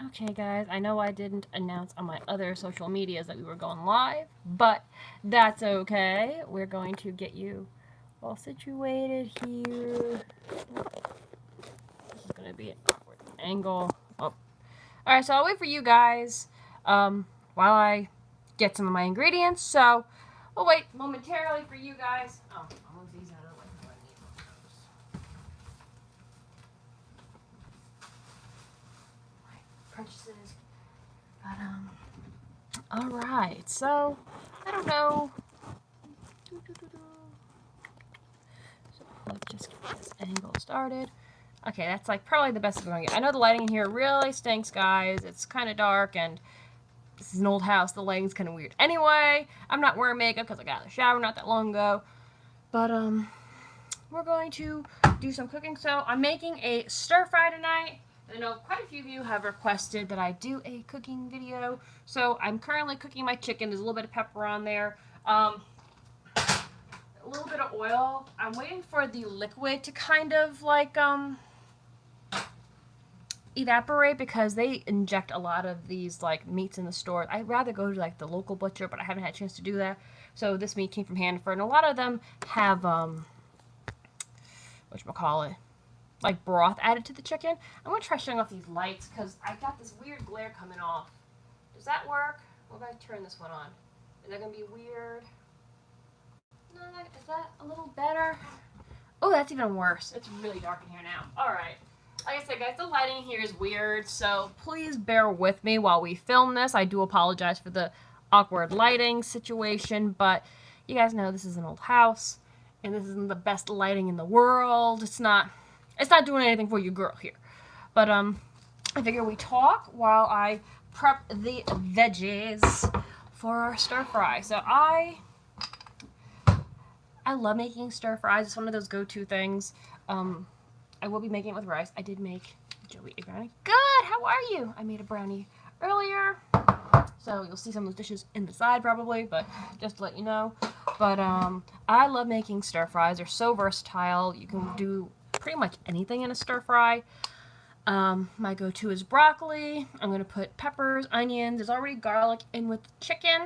Okay, guys, I know I didn't announce on my other social medias that we were going live, but that's okay. We're going to get you all situated here. This is going to be an awkward angle. Oh. Alright, so I'll wait for you guys while I get some of my ingredients. So we'll wait momentarily for you guys. Oh, I'll move these out of the way. I need my purchases. But alright, so I don't know. So let's just get this angle started. Okay, that's like probably the best we're gonna get. I know the lighting in here really stinks, guys. It's kind of dark, and this is an old house. The lighting's kind of weird. Anyway, I'm not wearing makeup because I got out of the shower not that long ago. But we're going to do some cooking. So I'm making a stir fry tonight. I know quite a few of you have requested that I do a cooking video. So I'm currently cooking my chicken. There's a little bit of pepper on there. A little bit of oil. I'm waiting for the liquid to kind of like evaporate because they inject a lot of these like meats in the store. I'd rather go to like the local butcher, but I haven't had a chance to do that. So this meat came from Hannaford, and a lot of them have whatchamacallit, like broth added to the chicken. I'm gonna try shutting off these lights because I got this weird glare coming off. Does that work? What if I turn this one on? Is that gonna be weird? No, is that a little better? Oh, that's even worse. It's really dark in here now. Alright. Like I said, guys, the lighting here is weird, so please bear with me while we film this. I do apologize for the awkward lighting situation, but you guys know this is an old house, and this isn't the best lighting in the world. It's not doing anything for you girl here. But, I figure we talk while I prep the veggies for our stir fry. So I love making stir fries. It's one of those go-to things. I will be making it with rice. I did make Joey a brownie. Good! How are you? I made a brownie earlier. So you'll see some of those dishes in the side probably, but just to let you know. But I love making stir fries. They're so versatile. You can do pretty much anything in a stir fry. My go-to is broccoli. I'm going to put peppers, onions. There's already garlic in with chicken.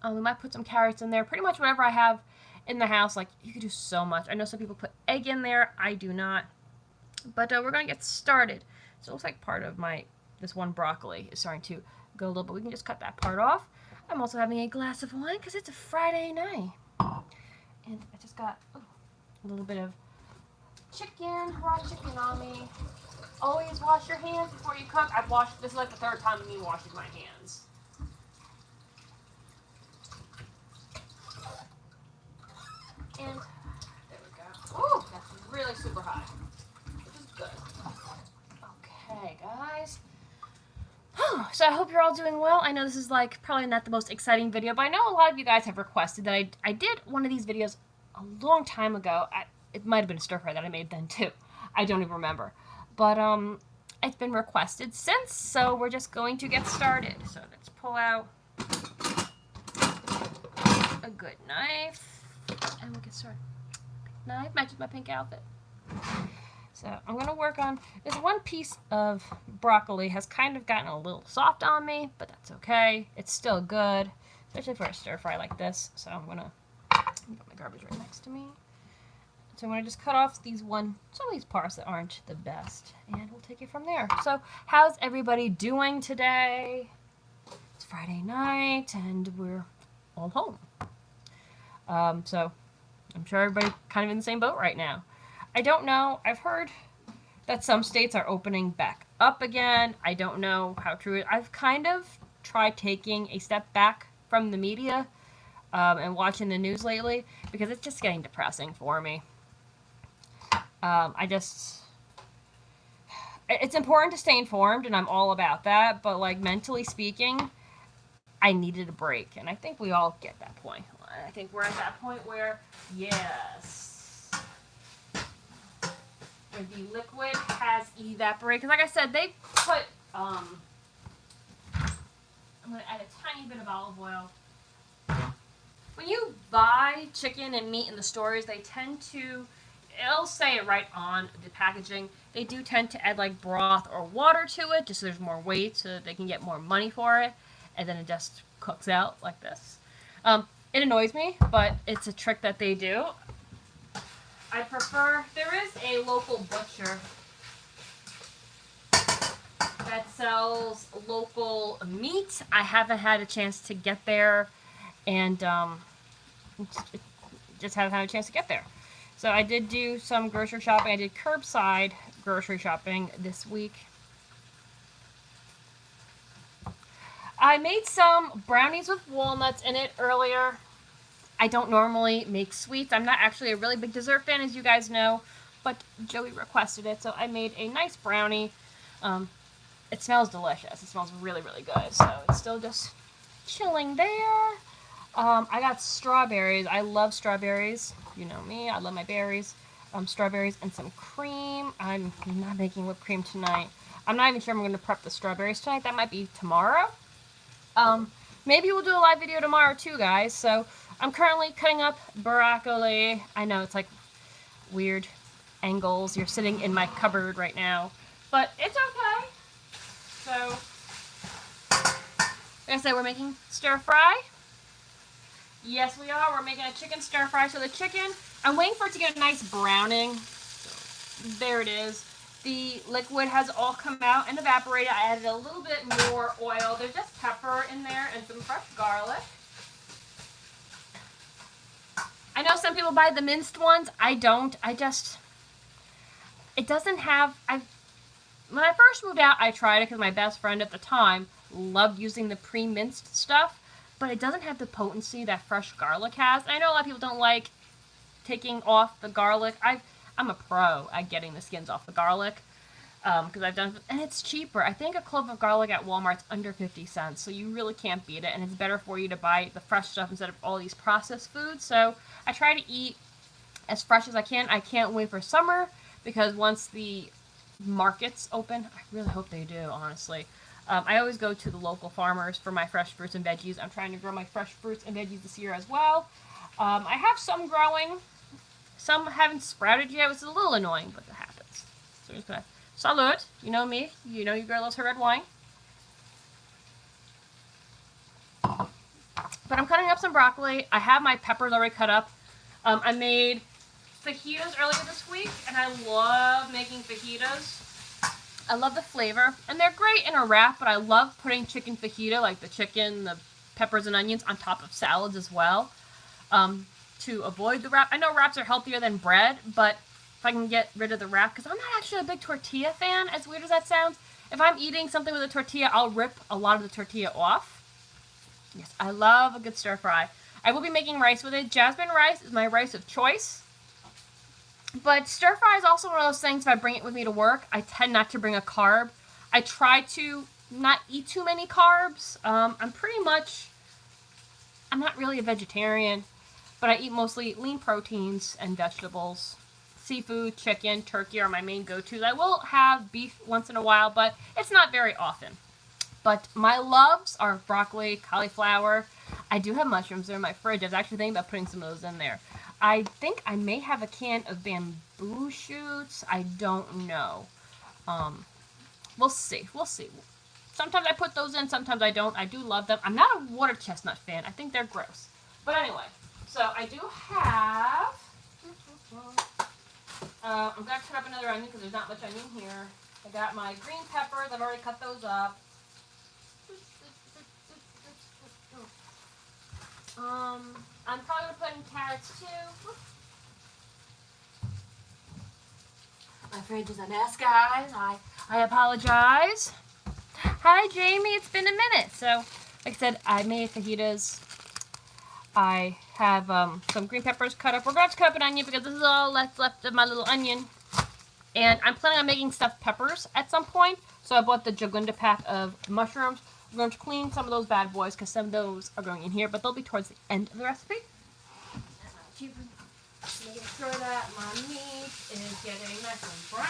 We might put some carrots in there. Pretty much whatever I have in the house. Like, you could do so much. I know some people put egg in there. I do not. But we're going to get started. So it looks like part of this one broccoli is starting to go a little bit. We can just cut that part off. I'm also having a glass of wine because it's a Friday night. And I just got a little bit of chicken, raw chicken on me. Always wash your hands before you cook. This is like the third time me washing my hands. And there we go. Ooh, that's really super high. Which is good. Okay, guys. So I hope you're all doing well. I know this is like probably not the most exciting video, but I know a lot of you guys have requested that I did one of these videos a long time ago. It might have been a stir fry that I made then too. I don't even remember. But it's been requested since, so we're just going to get started. So let's pull out a good knife, and we'll get started. Knife matches my pink outfit. So I'm going to work on this one piece of broccoli has kind of gotten a little soft on me, but that's okay. It's still good, especially for a stir fry like this. So I'm going to put my garbage right next to me. So I'm going to just cut off some of these parts that aren't the best, and we'll take it from there. So how's everybody doing today? It's Friday night, and we're all home. So I'm sure everybody kind of in the same boat right now. I don't know. I've heard that some states are opening back up again. I don't know how true it is. I've kind of tried taking a step back from the media and watching the news lately because it's just getting depressing for me. It's important to stay informed, and I'm all about that, but like mentally speaking, I needed a break, and I think we all get that point. I think we're at that point where, yes, where the liquid has evaporated. Because like I said, they put, I'm going to add a tiny bit of olive oil. When you buy chicken and meat in the stores, they tend to, it'll say it right on the packaging. They do tend to add like broth or water to it, just so there's more weight, so that they can get more money for it, and then it just cooks out like this. It annoys me, but it's a trick that they do. I prefer. There is a local butcher that sells local meat. I haven't had a chance to get there, and just haven't had a chance to get there. So I did do some grocery shopping. I did curbside grocery shopping this week. I made some brownies with walnuts in it earlier. I don't normally make sweets. I'm not actually a really big dessert fan, as you guys know, but Joey requested it, so I made a nice brownie. It smells delicious. It smells really, really good. So it's still just chilling there. I got strawberries. I love strawberries. You know me. I love my berries. Strawberries and some cream. I'm not making whipped cream tonight. I'm not even sure I'm going to prep the strawberries tonight. That might be tomorrow. Maybe we'll do a live video tomorrow too, guys. So I'm currently cutting up broccoli. I know it's like weird angles. You're sitting in my cupboard right now, but it's okay. So, like I said, we're making stir fry. Yes, we are. We're making a chicken stir fry. So the chicken, I'm waiting for it to get a nice browning. There it is. The liquid has all come out and evaporated. I added a little bit more oil. There's just pepper in there and some fresh garlic. I know some people buy the minced ones. I don't. It doesn't have, when I first moved out, I tried it because my best friend at the time loved using the pre-minced stuff, but it doesn't have the potency that fresh garlic has. I know a lot of people don't like taking off the garlic. I'm a pro at getting the skins off the garlic because I've done it, and it's cheaper. I think a clove of garlic at Walmart's under 50 cents, so you really can't beat it, and it's better for you to buy the fresh stuff instead of all these processed foods. So I try to eat as fresh as I can. I can't wait for summer because once the markets open, I really hope they do, honestly. I always go to the local farmers for my fresh fruits and veggies. I'm trying to grow my fresh fruits and veggies this year as well. I have some growing. Some haven't sprouted yet, which is a little annoying, but it happens. So we're just gonna salute. You know me. You know your girl loves her red wine. But I'm cutting up some broccoli. I have my peppers already cut up. I made fajitas earlier this week, and I love making fajitas. I love the flavor, and they're great in a wrap, but I love putting chicken fajita, like the chicken, the peppers and onions, on top of salads as well. To avoid the wrap. I know wraps are healthier than bread, but if I can get rid of the wrap, because I'm not actually a big tortilla fan, as weird as that sounds. If I'm eating something with a tortilla, I'll rip a lot of the tortilla off. Yes, I love a good stir fry. I will be making rice with it. Jasmine rice is my rice of choice. But stir fry is also one of those things, if I bring it with me to work, I tend not to bring a carb. I try to not eat too many carbs. I'm not really a vegetarian, but I eat mostly lean proteins and vegetables. Seafood, chicken, turkey are my main go-tos. I will have beef once in a while, but it's not very often. But my loves are broccoli, cauliflower. I do have mushrooms. They're in my fridge. I was actually thinking about putting some of those in there. I think I may have a can of bamboo shoots. I don't know. We'll see. We'll see. Sometimes I put those in, sometimes I don't. I do love them. I'm not a water chestnut fan. I think they're gross. But anyway, so I do have... I'm going to cut up another onion because there's not much onion here. I got my green peppers. I've already cut those up. I'm probably going to put in carrots too. My fridge is a mess, guys. I apologize. Hi, Jamie. It's been a minute. So, like I said, I made fajitas. I have some green peppers cut up. We're going to cut up an onion because this is all that's left of my little onion. And I'm planning on making stuffed peppers at some point. So I bought the Jagunda pack of mushrooms. We're going to clean some of those bad boys because some of those are going in here, but they'll be towards the end of the recipe. Make sure that my meat is getting nice and brown.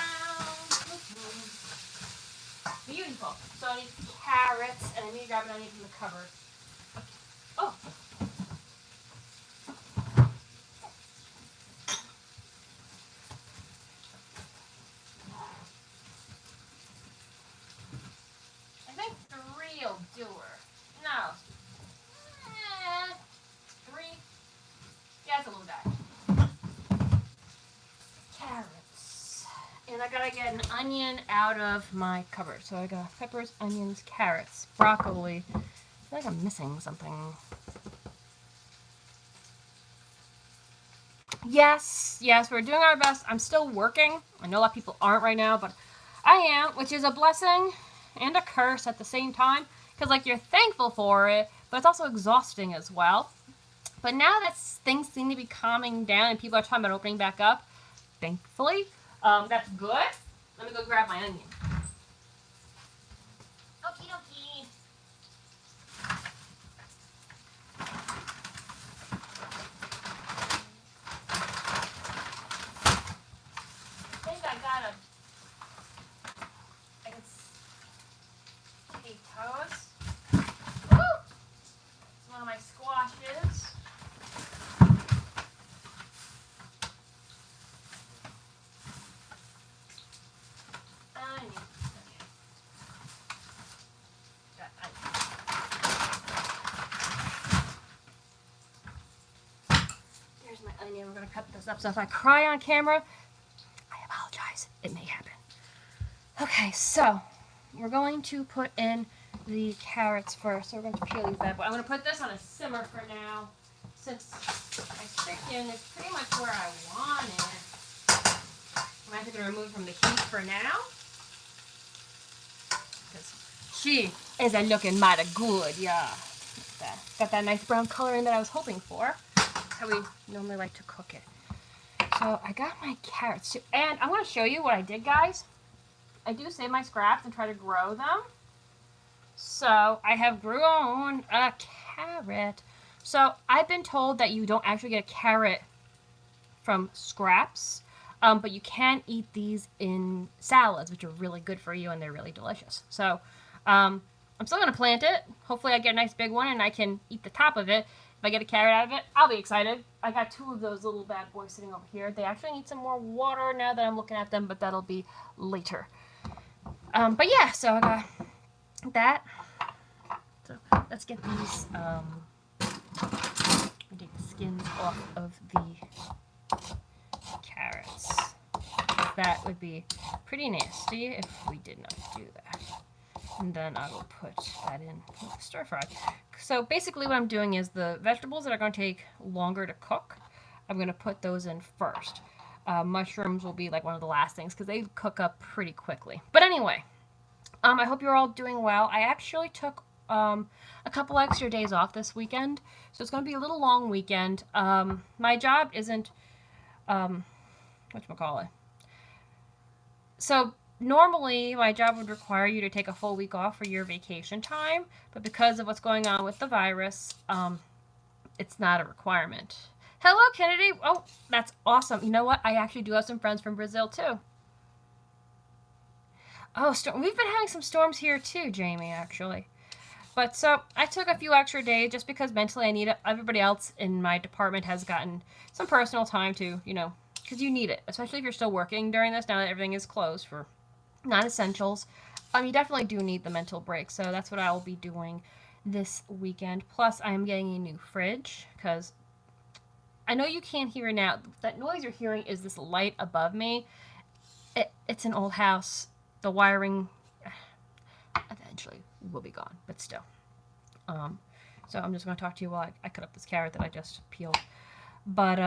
Beautiful. So I need carrots, and I need to grab an onion from the cupboard. Oh. gotta get an onion out of my cupboard. So I got peppers, onions, carrots, broccoli. I feel like I'm missing something. Yes, we're doing our best. I'm still working. I know a lot of people aren't right now, but I am, which is a blessing and a curse at the same time. Because, like, you're thankful for it, but it's also exhausting as well. But now that things seem to be calming down and people are talking about opening back up, thankfully, that's good. Let me go grab my onion. Okie dokie. I think I got potatoes. Woo! It's one of my squashes. Onion. Here's my onion. We're going to cut this up. So if I cry on camera, I apologize. It may happen. Okay, so we're going to put in the carrots first. So we're going to peel these bad boys. I'm going to put this on a simmer for now, since my chicken is pretty much where I want it. I'm actually going to remove it from the heat for now, because she isn't looking mighty good, yeah. Got that nice brown color in that I was hoping for. That's how we normally like to cook it. So I got my carrots too. And I'm going to show you what I did, guys. I do save my scraps and try to grow them. So I have grown a carrot. So I've been told that you don't actually get a carrot from scraps, but you can eat these in salads, which are really good for you and they're really delicious. So I'm still going to plant it. Hopefully I get a nice big one and I can eat the top of it. If I get a carrot out of it, I'll be excited. I got 2 of those little bad boys sitting over here. They actually need some more water now that I'm looking at them, but that'll be later. But yeah, so I got that. So let's get these, take the skins off of the carrots. That would be pretty nasty if we did not do that. And then I will put that in stir fry. So basically what I'm doing is the vegetables that are going to take longer to cook, I'm going to put those in first. Mushrooms will be like one of the last things because they cook up pretty quickly. But anyway, I hope you're all doing well. I actually took a couple extra days off this weekend, so it's going to be a little long weekend. My job isn't, whatchamacallit. So normally my job would require you to take a full week off for your vacation time, but because of what's going on with the virus, it's not a requirement. Hello, Kennedy. Oh, that's awesome. You know what? I actually do have some friends from Brazil, too. Oh, we've been having some storms here, too, Jamie, actually. But so I took a few extra days just because mentally I need it. Everybody else in my department has gotten some personal time to, because you need it, especially if you're still working during this, now that everything is closed for non-essentials. You definitely do need the mental break, so that's what I will be doing this weekend. Plus, I am getting a new fridge, because I know you can't hear it now. That noise you're hearing is this light above me. It's an old house. The wiring eventually will be gone, but still. So I'm just going to talk to you while I cut up this carrot that I just peeled. But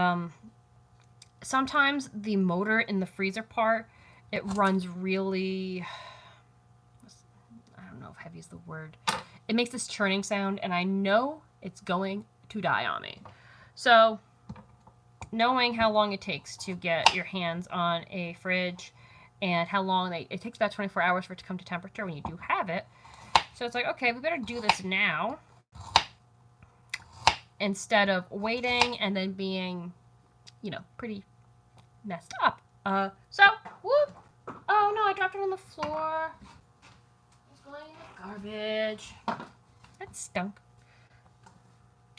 sometimes the motor in the freezer part, it runs really, I don't know if heavy is the word. It makes this churning sound, and I know it's going to die on me. So knowing how long it takes to get your hands on a fridge and how long it takes about 24 hours for it to come to temperature when you do have it. So it's like, okay, we better do this now instead of waiting and then being, pretty messed up. So, whoop! Oh no, I dropped it on the floor. It's going in the garbage. That stunk.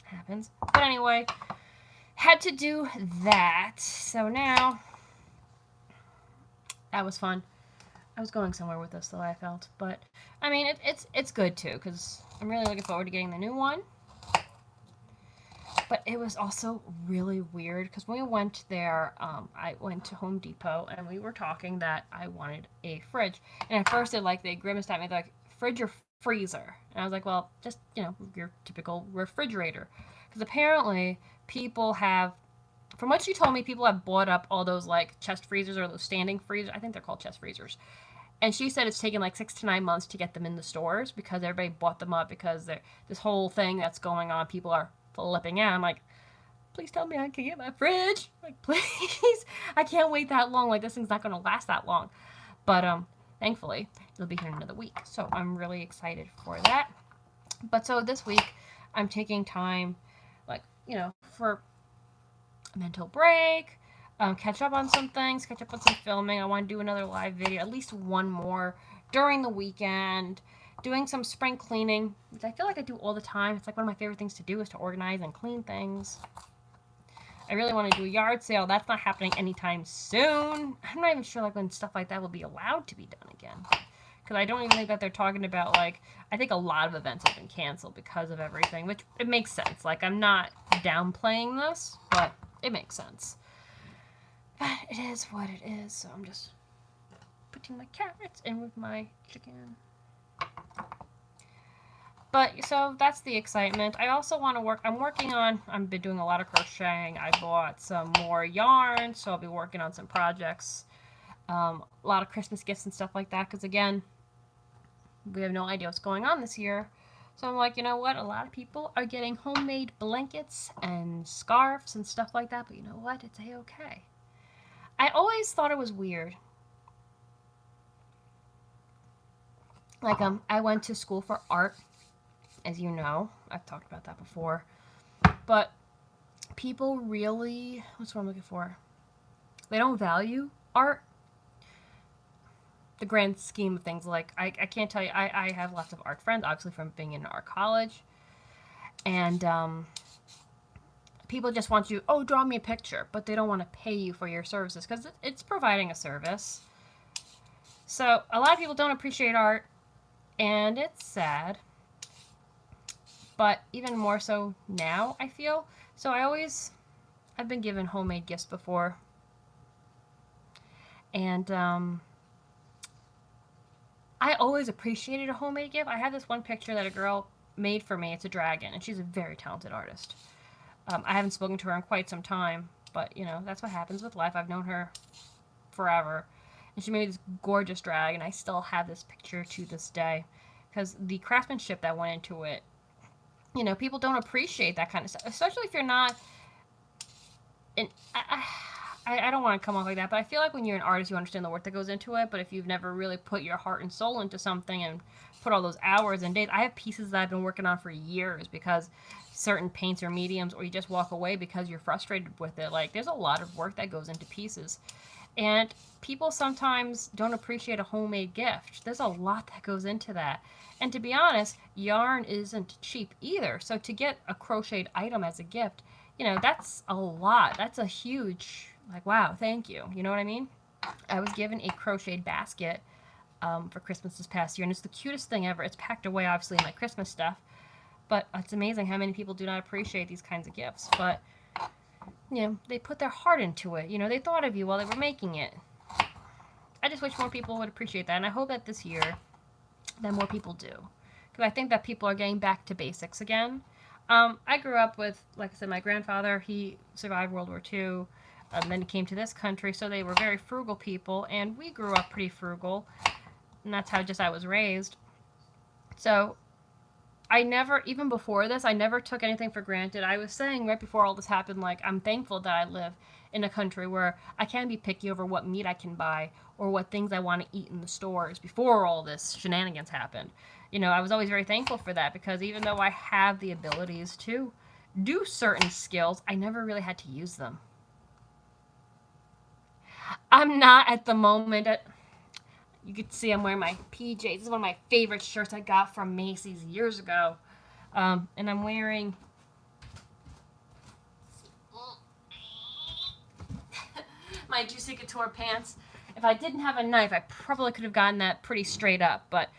Happens. But anyway, had to do that. So now, that was fun. I was going somewhere with this, though, I felt. But, I mean, it's good, too, because I'm really looking forward to getting the new one. But it was also really weird because when we went there, I went to Home Depot and we were talking that I wanted a fridge. And at first, they grimaced at me, they're like, fridge or freezer? And I was like, well, just, your typical refrigerator. Because apparently, people have, from what she told me, people have bought up all those like chest freezers or those standing freezers. I think they're called chest freezers. And she said it's taken like 6 to 9 months to get them in the stores because everybody bought them up because this whole thing that's going on, people are flipping out. I'm like, please tell me I can get my fridge. Like, please. I can't wait that long. Like, this thing's not going to last that long. But thankfully, it'll be here in another week. So I'm really excited for that. But so this week, I'm taking time, like, for a mental break, catch up on some things, catch up on some filming. I want to do another live video, at least one more during the weekend. Doing some spring cleaning, which I feel like I do all the time. It's like one of my favorite things to do is to organize and clean things. I really want to do a yard sale. That's not happening anytime soon. I'm not even sure like when stuff like that will be allowed to be done again. Because I don't even think that they're talking about like, I think a lot of events have been canceled because of everything, which it makes sense. Like, I'm not downplaying this, but it makes sense. But it is what it is, so I'm just putting my carrots in with my chicken. But, so, that's the excitement. I also want to work, I've been doing a lot of crocheting. I bought some more yarn, so I'll be working on some projects. A lot of Christmas gifts and stuff like that, because again, we have no idea what's going on this year. So I'm like, you know what? A lot of people are getting homemade blankets and scarves and stuff like that, but you know what? It's a-okay. I always thought it was weird. Like, I went to school for art, as you know. I've talked about that before. But people really, what's what I'm looking for? They don't value art. The grand scheme of things. Like, I can't tell you, I have lots of art friends, obviously from being in art college. And, people just want you, draw me a picture, but they don't want to pay you for your services because it's providing a service. So a lot of people don't appreciate art, and it's sad. But even more so now, I feel. So I've been given homemade gifts before. And I always appreciated a homemade gift. I have this one picture that a girl made for me. It's a dragon, and she's a very talented artist. I haven't spoken to her in quite some time, but, that's what happens with life. I've known her forever. And she made this gorgeous dragon. I still have this picture to this day. Because the craftsmanship that went into it, people don't appreciate that kind of stuff. Especially if you're not... I don't want to come off like that, but I feel like when you're an artist, you understand the work that goes into it. But if you've never really put your heart and soul into something and put all those hours and days... I have pieces that I've been working on for years because certain paints or mediums, or you just walk away because you're frustrated with it. Like, there's a lot of work that goes into pieces. And people sometimes don't appreciate a homemade gift. There's a lot that goes into that. And to be honest, yarn isn't cheap either. So to get a crocheted item as a gift, that's a lot. That's a huge, like, wow, thank you. You know what I mean? I was given a crocheted basket for Christmas this past year, and it's the cutest thing ever. It's packed away, obviously, in my Christmas stuff. But it's amazing how many people do not appreciate these kinds of gifts. But, they put their heart into it. They thought of you while they were making it. I just wish more people would appreciate that. And I hope that this year that more people do. Because I think that people are getting back to basics again. I grew up with, like I said, my grandfather. He survived World War II. Then he came to this country. So they were very frugal people. And we grew up pretty frugal. And that's how I was raised. So I never, even before this, I never took anything for granted. I was saying right before all this happened, like, I'm thankful that I live in a country where I can be picky over what meat I can buy or what things I want to eat in the stores before all this shenanigans happened. I was always very thankful for that because even though I have the abilities to do certain skills, I never really had to use them. I'm not at the moment you can see I'm wearing my PJs. This is one of my favorite shirts I got from Macy's years ago. And I'm wearing my Juicy Couture pants. If I didn't have a knife, I probably could have gotten that pretty straight up. But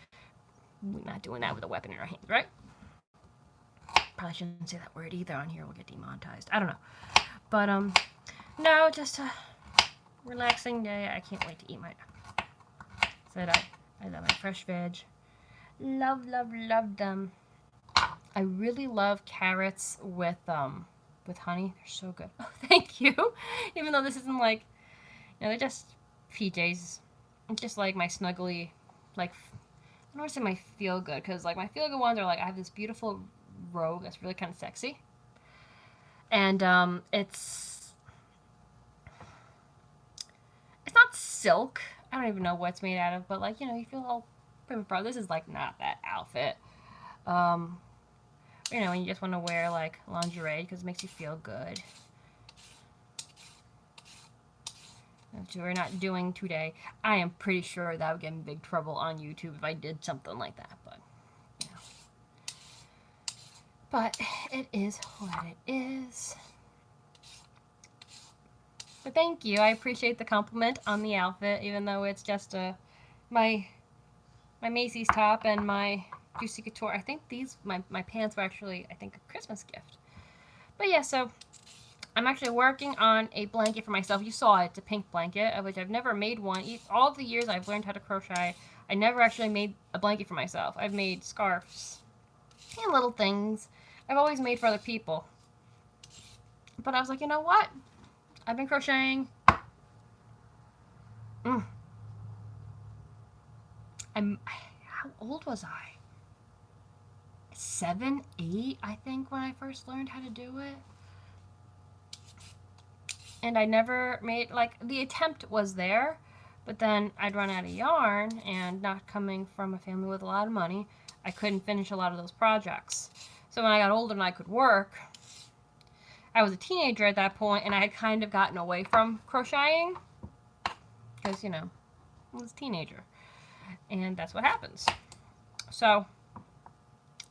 we're not doing that with a weapon in our hands, right? probably shouldn't say that word either on here. We'll get demonetized. I don't know. But, no, just a relaxing day. I can't wait to eat my... Said I love my fresh veg. Love, love, love them. I really love carrots with honey. They're so good. Oh, thank you. Even though this isn't like, you know, they're just PJs. It's just like my snuggly, like, I don't want to say my feel good, because like my feel good ones are like, I have this beautiful robe that's really kind of sexy. And it's not silk. I don't even know what it's made out of, but like, you know, you feel all prima pro. This is like not that outfit. You know, when you just want to wear like lingerie because it makes you feel good. Which we're not doing today. I am pretty sure that would get in big trouble on YouTube if I did something like that, but you know. But it is what it is. But thank you. I appreciate the compliment on the outfit, even though it's just my Macy's top and my Juicy Couture. I think these, my pants were actually, I think, a Christmas gift. But yeah, so I'm actually working on a blanket for myself. You saw it. It's a pink blanket, of which I've never made one. All of the years I've learned how to crochet, I never actually made a blanket for myself. I've made scarves and little things. I've always made for other people. But I was like, you know what? I've been crocheting. How old was I? 7, 8, I think, when I first learned how to do it. And I never made, like, the attempt was there, but then I'd run out of yarn, and not coming from a family with a lot of money, I couldn't finish a lot of those projects. So when I got older and I could work, I was a teenager at that point, and I had kind of gotten away from crocheting, because, you know, I was a teenager, and that's what happens. So,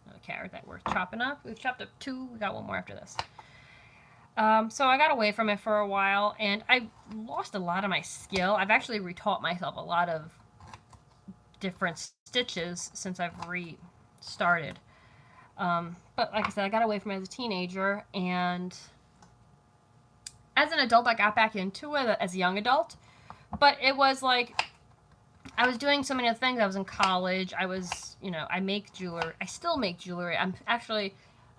another carrot that we're chopping up. We've chopped up 2. We got one more after this. So I got away from it for a while, and I lost a lot of my skill. I've actually retaught myself a lot of different stitches since I've restarted. But like I said, I got away from it as a teenager, and as an adult, I got back into it as a young adult. But it was like, I was doing so many other things. I was in college. I was, you know, I make jewelry. I still make jewelry. I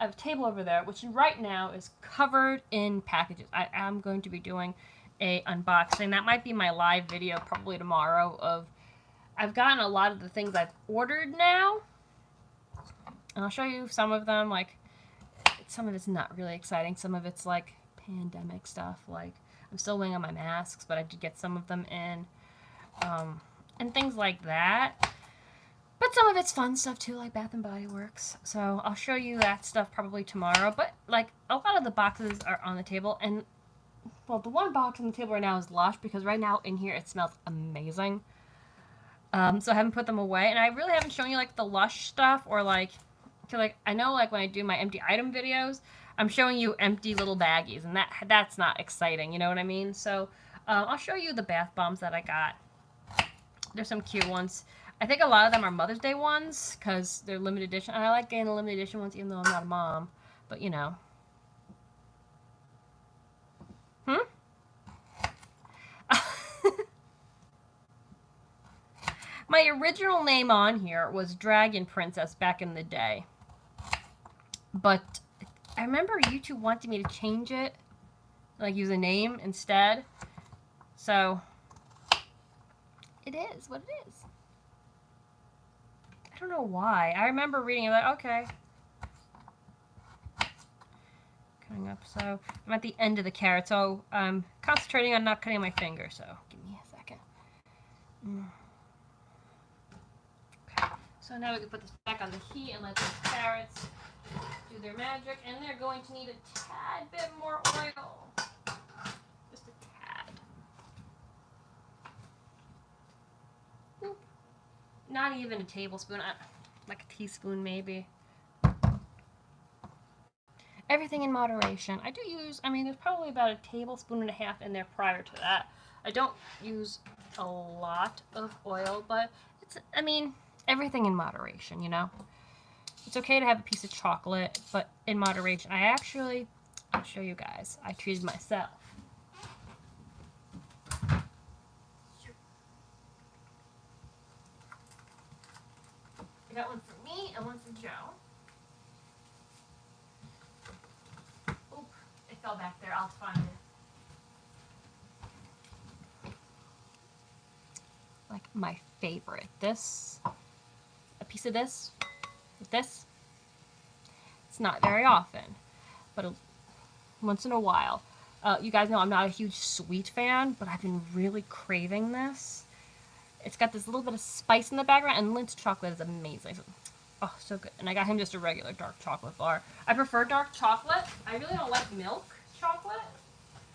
have a table over there, which right now is covered in packages. I am going to be doing a unboxing. That might be my live video probably tomorrow of, I've gotten a lot of the things I've ordered now. And I'll show you some of them. Like, some of it's not really exciting. Some of it's like pandemic stuff. Like, I'm still waiting on my masks, but I did get some of them in. And things like that. But some of it's fun stuff too, like Bath and Body Works. So I'll show you that stuff probably tomorrow. But like, a lot of the boxes are on the table, and well, the one box on the table right now is Lush, because right now in here it smells amazing. So I haven't put them away, and I really haven't shown you like the Lush stuff, or like, cause like I know like when I do my empty item videos, I'm showing you empty little baggies, and that's not exciting, you know what I mean? So I'll show you the bath bombs that I got. There's some cute ones. I think a lot of them are Mother's Day ones, because they're limited edition. And I like getting the limited edition ones, even though I'm not a mom. But, you know. My original name on here was Dragon Princess back in the day. But I remember YouTube wanted me to change it. Like, use a name instead. So, it is what it is. I don't know why. I remember reading it like, okay. Coming up, so I'm at the end of the carrot, so I'm concentrating on not cutting my finger, so give me a second. Okay, so now we can put this back on the heat and let those carrots do their magic, and they're going to need a tad bit more oil. Just a tad. Boop. Not even a tablespoon, like a teaspoon maybe. Everything in moderation. I do use, I mean, there's probably about a tablespoon and a half in there prior to that. I don't use a lot of oil, but it's, I mean, everything in moderation, you know? It's okay to have a piece of chocolate, but in moderation. I'll show you guys. I treated myself. I got one for me and one for Joe. Oop, it fell back there. I'll find it. Like my favorite. A piece of this, with this. It's not very often, but once in a while. You guys know I'm not a huge sweet fan, but I've been really craving this. It's got this little bit of spice in the background, and Lindt's chocolate is amazing. Oh, so good. And I got him just a regular dark chocolate bar. I prefer dark chocolate. I really don't like milk chocolate.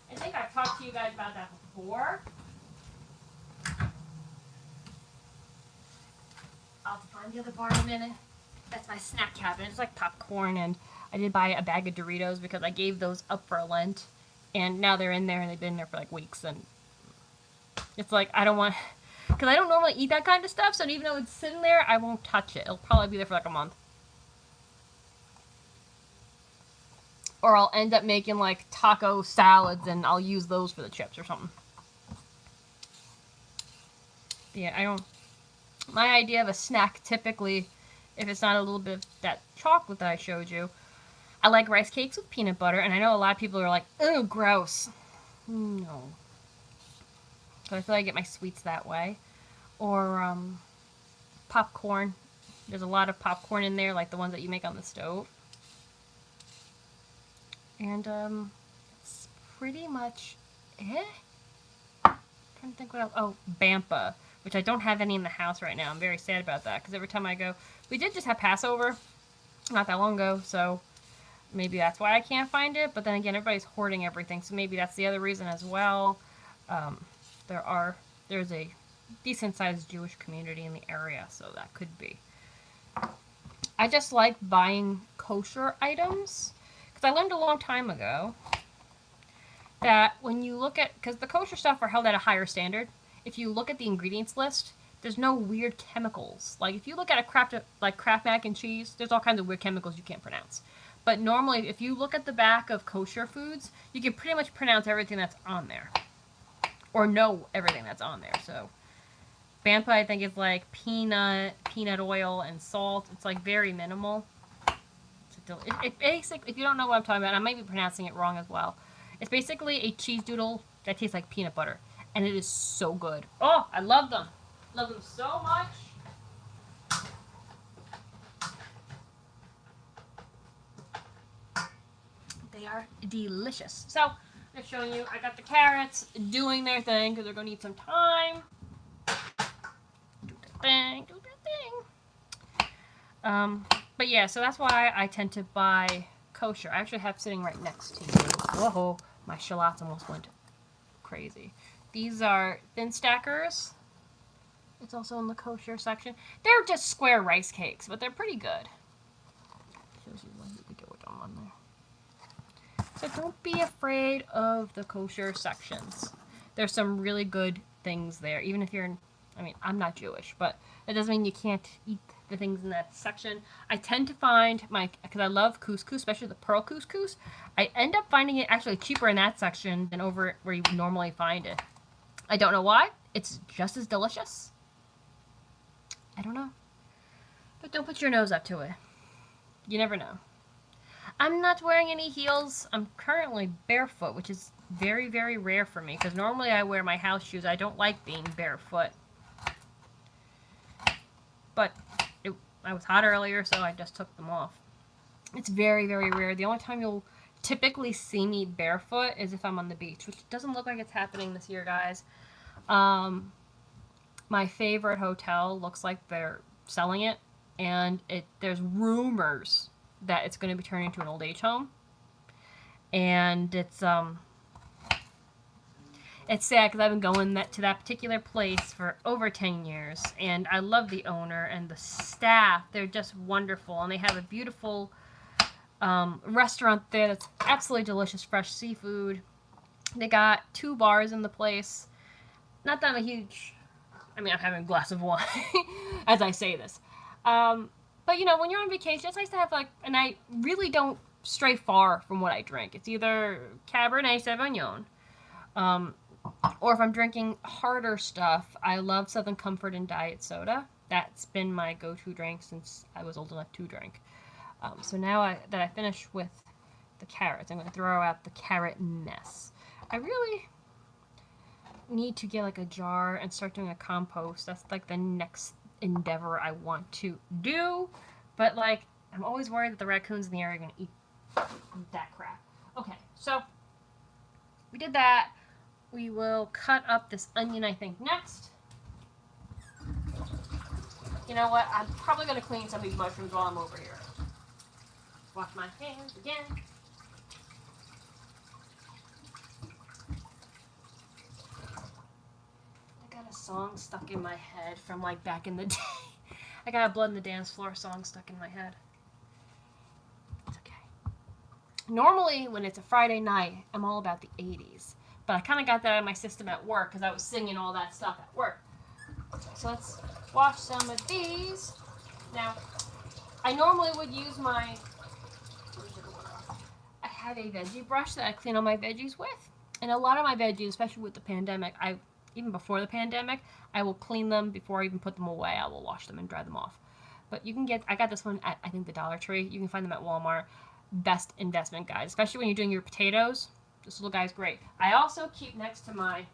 I think I've talked to you guys about that before. I'll have to find the other bar in a minute. That's my snack cabinet. It's like popcorn, and I did buy a bag of Doritos because I gave those up for Lent. And now they're in there, and they've been there for like weeks. And it's like, I don't want... Because I don't normally eat that kind of stuff, so even though it's sitting there, I won't touch it. It'll probably be there for like a month. Or I'll end up making like taco salads, and I'll use those for the chips or something. Yeah, I don't... My idea of a snack, typically, if it's not a little bit of that chocolate that I showed you, I like rice cakes with peanut butter, and I know a lot of people are like, "Ew, gross." No. So I feel like I get my sweets that way. Or popcorn. There's a lot of popcorn in there, like the ones that you make on the stove. And that's pretty much it. I'm trying to think what else. Oh, Bampa, which I don't have any in the house right now. I'm very sad about that because every time I go, we did just have Passover not that long ago, so maybe that's why I can't find it. But then again, everybody's hoarding everything, so maybe that's the other reason as well. There's a decent-sized Jewish community in the area, so that could be. I just like buying kosher items, because I learned a long time ago that when you look at, because the kosher stuff are held at a higher standard, if you look at the ingredients list, there's no weird chemicals. Like, if you look at Kraft mac and cheese, there's all kinds of weird chemicals you can't pronounce. But normally, if you look at the back of kosher foods, you can pretty much pronounce everything that's on there. Or know everything that's on there, so... Bampa, I think, is like peanut oil, and salt. It's like very minimal. It basically, if you don't know what I'm talking about, I might be pronouncing it wrong as well. It's basically a cheese doodle that tastes like peanut butter, and it is so good. Oh, I love them. Love them so much. They are delicious. So, I'm just showing you, I got the carrots doing their thing because they're going to need some time. Do their thing. But yeah, so that's why I tend to buy kosher. I actually have sitting right next to you. Whoa, my shallots almost went crazy. These are thin stackers. It's also in the kosher section. They're just square rice cakes, but they're pretty good. Shows you one there. So don't be afraid of the kosher sections. There's some really good things there, even if you're I mean, I'm not Jewish, but that doesn't mean you can't eat the things in that section. I tend to find because I love couscous, especially the pearl couscous, I end up finding it actually cheaper in that section than over where you would normally find it. I don't know why. It's just as delicious. I don't know. But don't put your nose up to it. You never know. I'm not wearing any heels. I'm currently barefoot, which is very, very rare for me, because normally I wear my house shoes. I don't like being barefoot. But I was hot earlier, so I just took them off. It's very, very rare. The only time you'll typically see me barefoot is if I'm on the beach, which doesn't look like it's happening this year, guys. My favorite hotel looks like they're selling it, and there's rumors that it's going to be turning into an old age home. And it's sad because I've been going to that particular place for over 10 years, and I love the owner and the staff. They're just wonderful, and they have a beautiful restaurant there that's absolutely delicious, fresh seafood. They got 2 bars in the place. Not that I'm I'm having a glass of wine as I say this. But, you know, when you're on vacation, it's nice to have, like, and I really don't stray far from what I drink. It's either Cabernet Sauvignon, um, or if I'm drinking harder stuff, I love Southern Comfort and Diet Soda. That's been my go-to drink since I was old enough to drink. So now that I finished with the carrots, I'm going to throw out the carrot mess. I really need to get like a jar and start doing a compost. That's like the next endeavor I want to do. But like, I'm always worried that the raccoons in the area are going to eat that crap. Okay, so we did that. We will cut up this onion, I think, next. You know what? I'm probably going to clean some of these mushrooms while I'm over here. Wash my hands again. I got a song stuck in my head from like back in the day. I got a Blood in the Dance Floor song stuck in my head. It's okay. Normally, when it's a Friday night, I'm all about the 80s. But I kind of got that out of my system at work because I was singing all that stuff at work. So let's wash some of these. Now, I normally would use my... I have a veggie brush that I clean all my veggies with. And a lot of my veggies, especially with the pandemic, even before the pandemic, I will clean them before I even put them away. I will wash them and dry them off. But you can I got this one at, I think, the Dollar Tree. You can find them at Walmart. Best investment, guys. Especially when you're doing your potatoes. This little guy's great. I also keep next to my...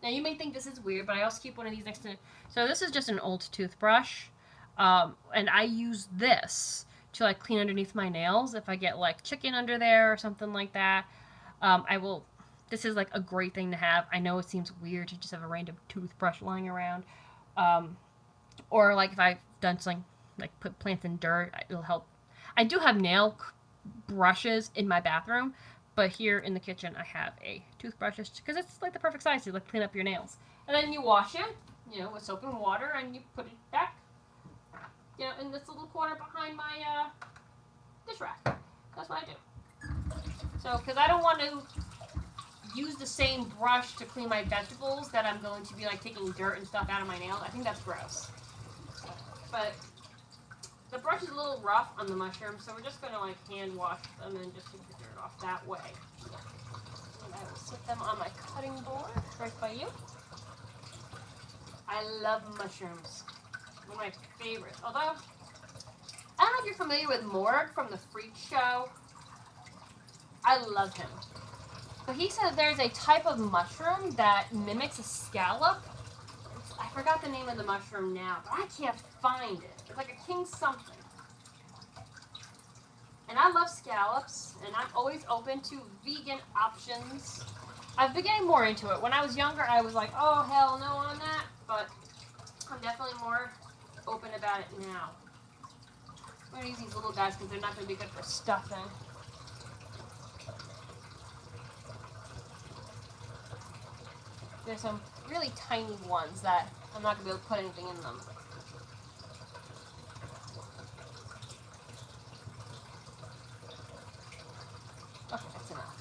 Now, you may think this is weird, but I also keep one of these next to... So this is just an old toothbrush. And I use this to, like, clean underneath my nails. If I get, like, chicken under there or something like that, I will... This is, like, a great thing to have. I know it seems weird to just have a random toothbrush lying around. Or, like, if I've done something, like, put plants in dirt, it'll help. I do have nail brushes in my bathroom, but here in the kitchen I have a toothbrush because it's, like, the perfect size to, like, clean up your nails. And then you wash it, you know, with soap and water, and you put it back, you know, in this little corner behind my dish rack. That's what I do. So, because I don't want to use the same brush to clean my vegetables that I'm going to be like taking dirt and stuff out of my nails. I think that's gross. But the brush is a little rough on the mushrooms, so we're just going to like hand wash them and just take the dirt off that way. And I will sit them on my cutting board right by you. I love mushrooms. One of my favorites. Although, I don't know if you're familiar with Morg from the Freak Show. I love him. But he said there's a type of mushroom that mimics a scallop. I forgot the name of the mushroom now, but I can't find it. It's like a king something. And I love scallops, and I'm always open to vegan options. I've been getting more into it. When I was younger, I was like, oh, hell no on that. But I'm definitely more open about it now. I'm going to use these little guys because they're not going to be good for stuffing. There's some really tiny ones that I'm not going to be able to put anything in them. Okay, that's enough.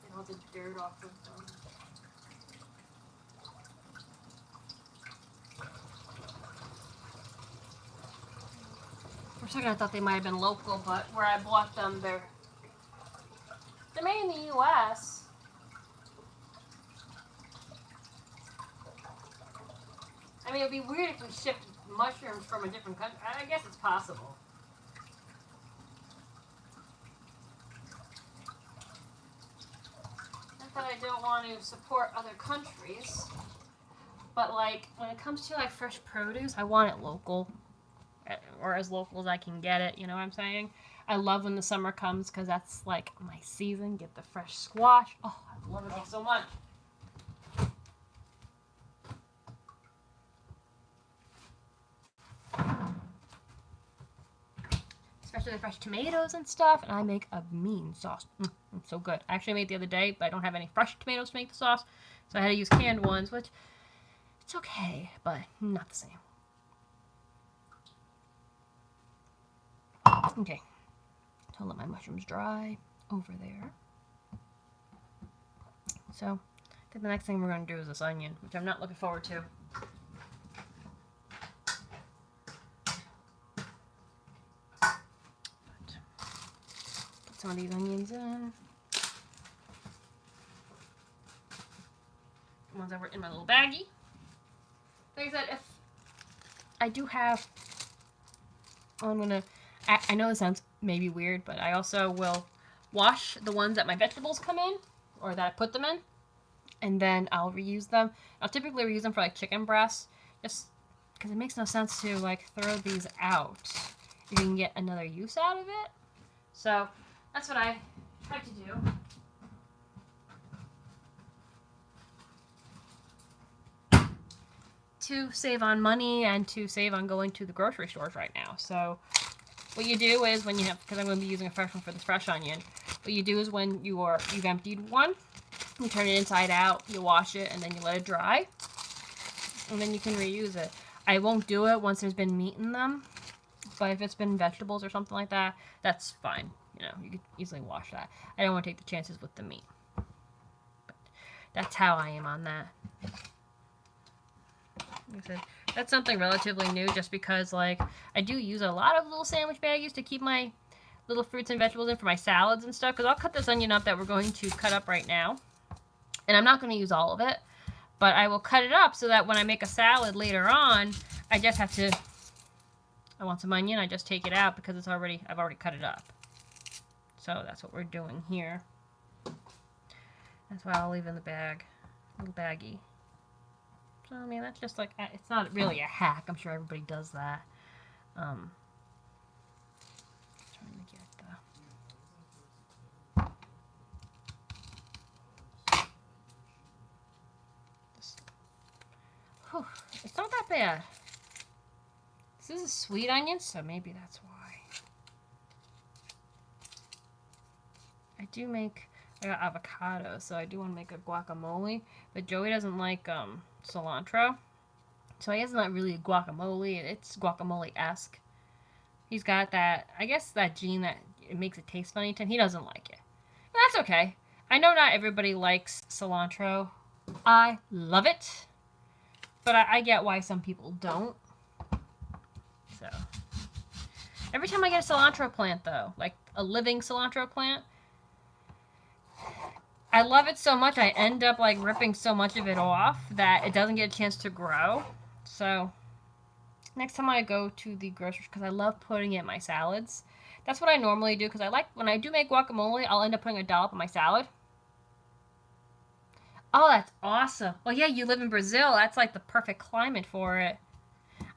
Get all the dirt off of them. For a second I thought they might have been local, but where I bought them, they're made in the U.S. I mean, it would be weird if we shipped mushrooms from a different country. I guess it's possible. Not that I don't want to support other countries, but like when it comes to like fresh produce, I want it local, or as local as I can get it. You know what I'm saying? I love when the summer comes because that's like my season. Get the fresh squash. Oh, I love it all so much. Especially the fresh tomatoes and stuff, and I make a mean sauce. It's so good. I actually made it the other day, but I don't have any fresh tomatoes to make the sauce, so I had to use canned ones, which it's okay, but not the same. Okay, so I'll let my mushrooms dry over there. So I think the next thing we're going to do is this onion, which I'm not looking forward to. Put some of these onions in. The ones that were in my little baggie. Like I said, if I do have... I'm going to... I know this sounds maybe weird, but I also will wash the ones that my vegetables come in, or that I put them in, and then I'll reuse them. I'll typically reuse them for like chicken breasts, just because it makes no sense to like throw these out if you can get another use out of it. So that's what I like to do. To save on money and to save on going to the grocery stores right now. So what you do is when you have, because I'm going to be using a fresh one for this fresh onion, what you do is when you've emptied one, you turn it inside out, you wash it, and then you let it dry, and then you can reuse it. I won't do it once there's been meat in them, but if it's been vegetables or something like that, that's fine. You know, you could easily wash that. I don't want to take the chances with the meat. But that's how I am on that. Like I said, that's something relatively new just because, like, I do use a lot of little sandwich baggies to keep my little fruits and vegetables in for my salads and stuff. Because I'll cut this onion up that we're going to cut up right now. And I'm not going to use all of it. But I will cut it up so that when I make a salad later on, I just have to... I want some onion, I just take it out because I've already cut it up. So that's what we're doing here. That's why I'll leave in the bag. Little baggie. So, I mean, that's just like, it's not really a hack. I'm sure everybody does that. Trying to get the... It's not that bad. This is a sweet onion, so maybe that's why. I do make... I got avocado, so I do want to make a guacamole. But Joey doesn't like cilantro. So he has not really a guacamole. It's guacamole-esque. He's got that, I guess that gene that it makes it taste funny to him. He doesn't like it. But that's okay. I know not everybody likes cilantro. I love it. But I get why some people don't. So. Every time I get a cilantro plant, though, like a living cilantro plant, I love it so much I end up like ripping so much of it off that it doesn't get a chance to grow. So next time I go to the grocery, because I love putting it in my salads. That's what I normally do, because I like, when I do make guacamole, I'll end up putting a dollop in my salad. Oh, that's awesome. Well, yeah, you live in Brazil. That's like the perfect climate for it.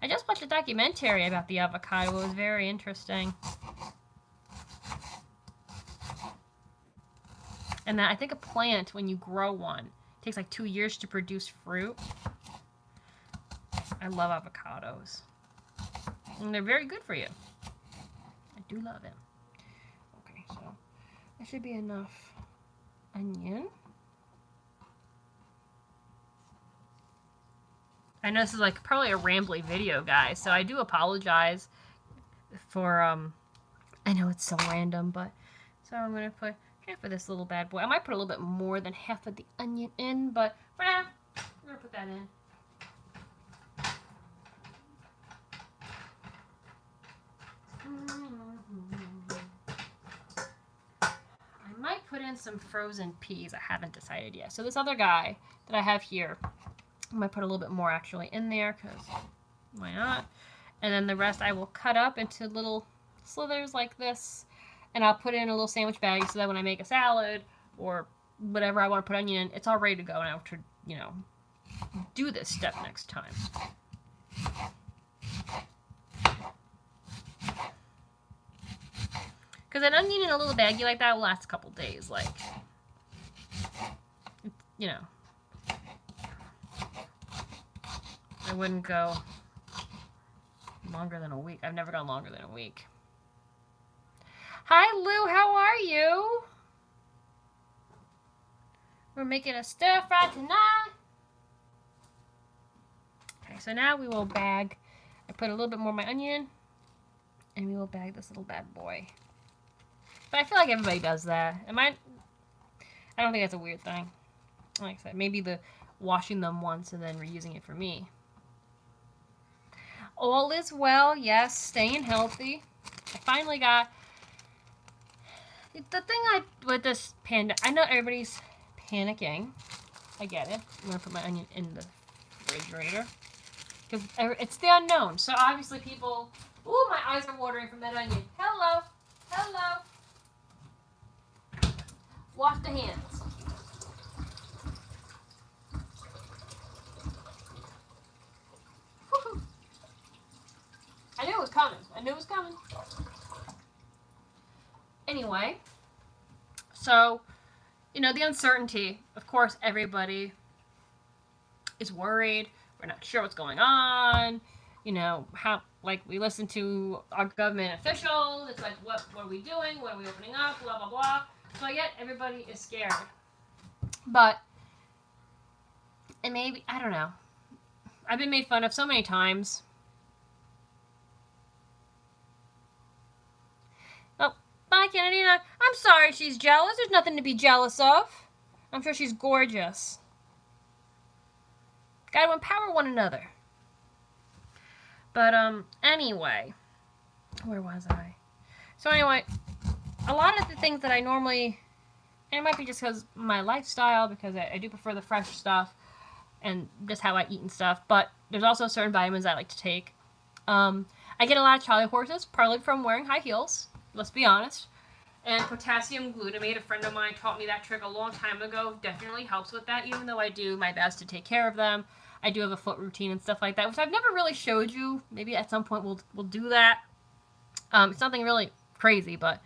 I just watched a documentary about the avocado. It was very interesting. And that I think a plant, when you grow one, takes like 2 years to produce fruit. I love avocados. And they're very good for you. I do love them. Okay, so that should be enough onion. I know this is like probably a rambly video, guys, so I do apologize for, I know it's so random, but, so I'm going to put half of this little bad boy. I might put a little bit more than half of the onion in, but for now, I'm going to put that in. I might put in some frozen peas. I haven't decided yet. So this other guy that I have here, I might put a little bit more actually in there, because why not? And then the rest I will cut up into little slithers like this. And I'll put it in a little sandwich bag so that when I make a salad or whatever I want to put onion in, it's all ready to go. And I have to, you know, do this step next time. Because an onion in a little baggie like that will last a couple days. Like, you know, I wouldn't go longer than a week. I've never gone longer than a week. Hi, Lou. How are you? We're making a stir fry tonight. Okay, so now we will bag. I put a little bit more of my onion, and we will bag this little bad boy. But I feel like everybody does that. I don't think that's a weird thing. like I said, maybe the washing them once and then reusing it for me. All is well, yes, staying healthy. I finally got the thing with this panda. I know everybody's panicking. I get it. I'm gonna put my onion in the refrigerator because it's the unknown. So obviously people. Ooh, my eyes are watering from that onion. Hello, hello. Wash the hands. I knew it was coming. I knew it was coming. Anyway, so, you know, the uncertainty. Of course, everybody is worried. We're not sure what's going on. You know, how, like, we listen to our government officials. It's like, what are we doing? When are we opening up? Blah, blah, blah. So I get everybody is scared. But, and maybe, I don't know. I've been made fun of so many times. Oh, bye, Kennedy. I'm sorry she's jealous. There's nothing to be jealous of. I'm sure she's gorgeous. Gotta empower one another. But, anyway. Where was I? So, anyway, a lot of the things that I normally... And it might be just because my lifestyle, because I do prefer the fresh stuff and just how I eat and stuff. But there's also certain vitamins I like to take. I get a lot of Charlie horses, partly from wearing high heels. Let's be honest. And potassium glutamate, a friend of mine taught me that trick a long time ago. Definitely helps with that, even though I do my best to take care of them. I do have a foot routine and stuff like that, which I've never really showed you. Maybe at some point we'll do that. It's nothing really crazy, but,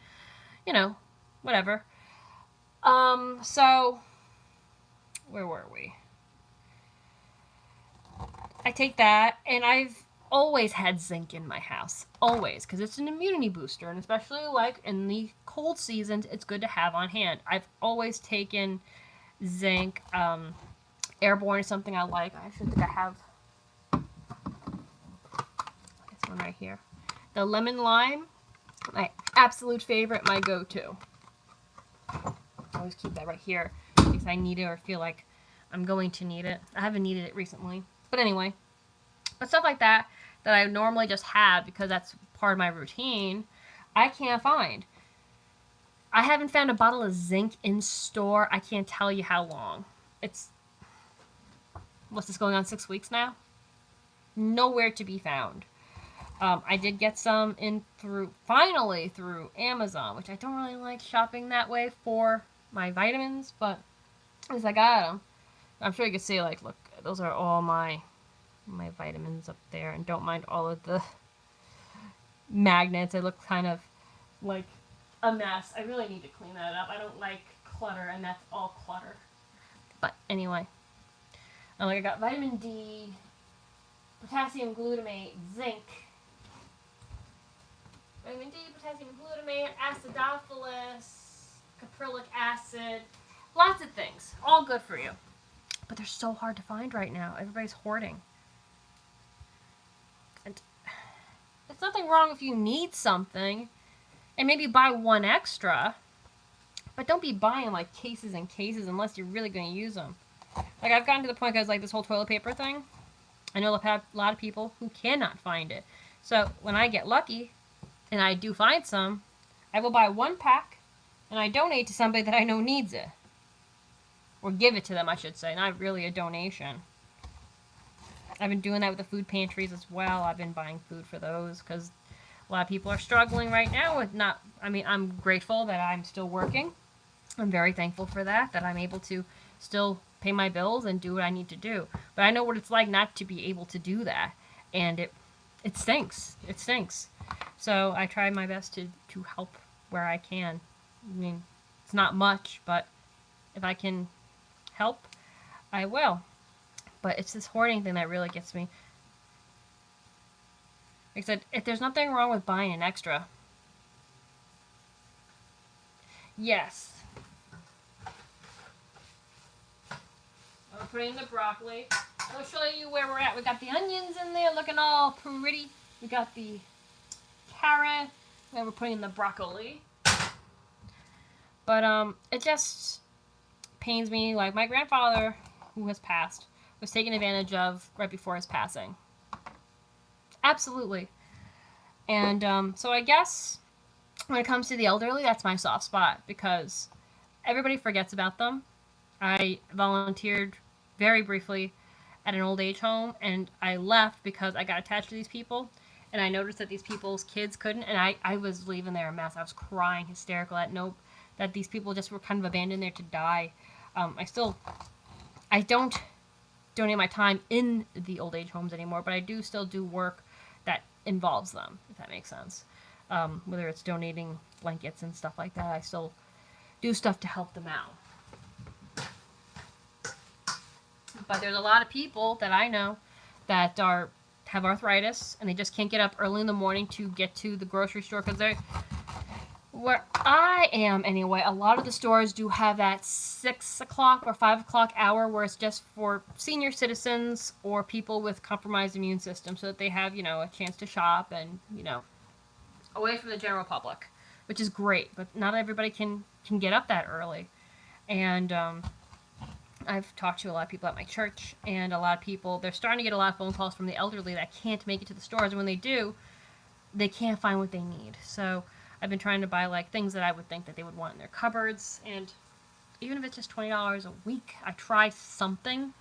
you know, whatever. So, where were we? I take that, and I've always had zinc in my house. Always, because it's an immunity booster, and especially, like, in the cold seasons, it's good to have on hand. I've always taken zinc. Airborne is something I like. I actually think I have this one right here. The lemon lime, my absolute favorite, my go-to. I always keep that right here in case I need it or feel like I'm going to need it. I haven't needed it recently. But anyway, but stuff like that I normally just have because that's part of my routine, I can't find. I haven't found a bottle of zinc in store. I can't tell you how long. It's, what's this, going on 6 weeks now? Nowhere to be found. I did get some finally through Amazon, which I don't really like shopping that way for my vitamins, but at least I got them. I'm sure you can see, like, look, those are all my vitamins up there, and don't mind all of the magnets. They look kind of like a mess. I really need to clean that up. I don't like clutter, and that's all clutter. But anyway, like I got vitamin D, potassium glutamate, zinc, vitamin D, potassium glutamate, acidophilus, caprylic acid, lots of things. All good for you. But they're so hard to find right now. Everybody's hoarding. And there's nothing wrong if you need something and maybe buy one extra, but don't be buying like cases and cases unless you're really going to use them. Like, I've gotten to the point because, like, this whole toilet paper thing, I know a lot of people who cannot find it. So when I get lucky and I do find some, I will buy one pack and I donate to somebody that I know needs it. Or give it to them, I should say. Not really a donation. I've been doing that with the food pantries as well. I've been buying food for those because a lot of people are struggling right now with not... I mean, I'm grateful that I'm still working. I'm very thankful for that I'm able to still pay my bills and do what I need to do. But I know what it's like not to be able to do that. And it stinks. It stinks. So I try my best to help where I can. I mean, it's not much, but if I can help, I will. But it's this hoarding thing that really gets me. Like I said, if there's nothing wrong with buying an extra. Yes. I'm putting the broccoli. I'll show you where we're at. We got the onions in there looking all pretty. We got the carrot. Then we're putting in the broccoli. But it just... pains me. Like, my grandfather, who has passed, was taken advantage of right before his passing. Absolutely. And so I guess when it comes to the elderly, that's my soft spot because everybody forgets about them. I volunteered very briefly at an old age home, and I left because I got attached to these people, and I noticed that these people's kids couldn't, and I was leaving there a mess. I was crying hysterical that these people just were kind of abandoned there to die. I don't donate my time in the old age homes anymore, but I do still do work that involves them, if that makes sense. Whether it's donating blankets and stuff like that, I still do stuff to help them out. But there's a lot of people that I know that have arthritis and they just can't get up early in the morning to get to the grocery store because they're where I am anyway. A lot of the stores do have that 6 o'clock or 5 o'clock hour where it's just for senior citizens or people with compromised immune system, so that they have a chance to shop and away from the general public, which is great. But not everybody can get up that early, and I've talked to a lot of people at my church, and a lot of people, they're starting to get a lot of phone calls from the elderly that can't make it to the stores, and when they do, they can't find what they need. So I've been trying to buy like things that I would think that they would want in their cupboards, and even if it's just $20 a week, I try something,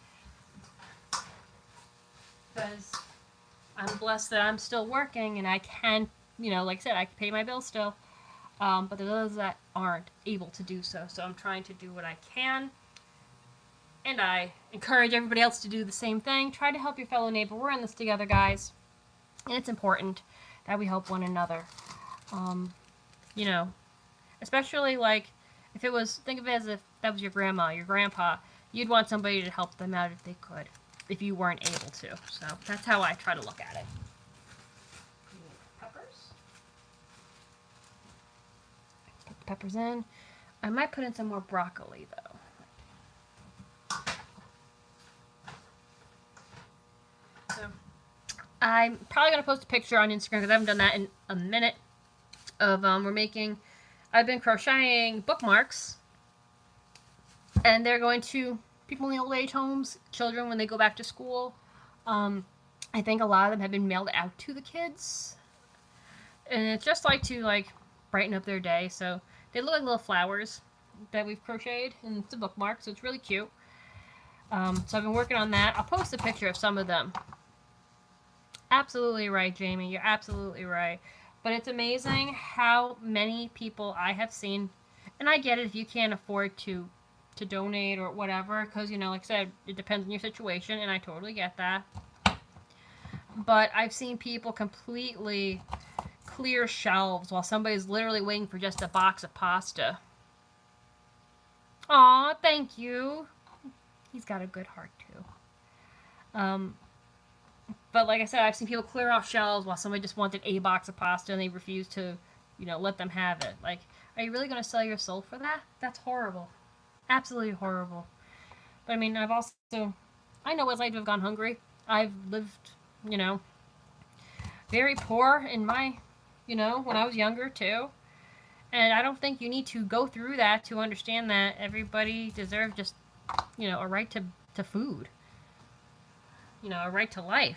because I'm blessed that I'm still working, and I can, like I said, I can pay my bills still, but there's others that aren't able to do so, so I'm trying to do what I can. And I encourage everybody else to do the same thing. Try to help your fellow neighbor. We're in this together, guys. And it's important that we help one another. Especially like if it was, think of it as if that was your grandma, your grandpa. You'd want somebody to help them out if they could, if you weren't able to. So that's how I try to look at it. Peppers. Put the peppers in. I might put in some more broccoli, though. So I'm probably going to post a picture on Instagram because I haven't done that in a minute of I've been crocheting bookmarks, and they're going to people in the old age homes, children when they go back to school. I think a lot of them have been mailed out to the kids, and it's just to brighten up their day. So they look like little flowers that we've crocheted, and it's a bookmark, so it's really cute. So I've been working on that. I'll post a picture of some of them. Absolutely right, Jamie. You're absolutely right. But it's amazing how many people I have seen, and I get it if you can't afford to donate or whatever, because, like I said, it depends on your situation, and I totally get that. But I've seen people completely clear shelves while somebody's literally waiting for just a box of pasta. Aw, thank you. He's got a good heart, too. But like I said, I've seen people clear off shelves while somebody just wanted a box of pasta and they refused to, let them have it. Like, are you really going to sell your soul for that? That's horrible. Absolutely horrible. But I mean, I know what it's like to have gone hungry. I've lived, very poor in my, when I was younger too. And I don't think you need to go through that to understand that everybody deserves just, a right to food. A right to life.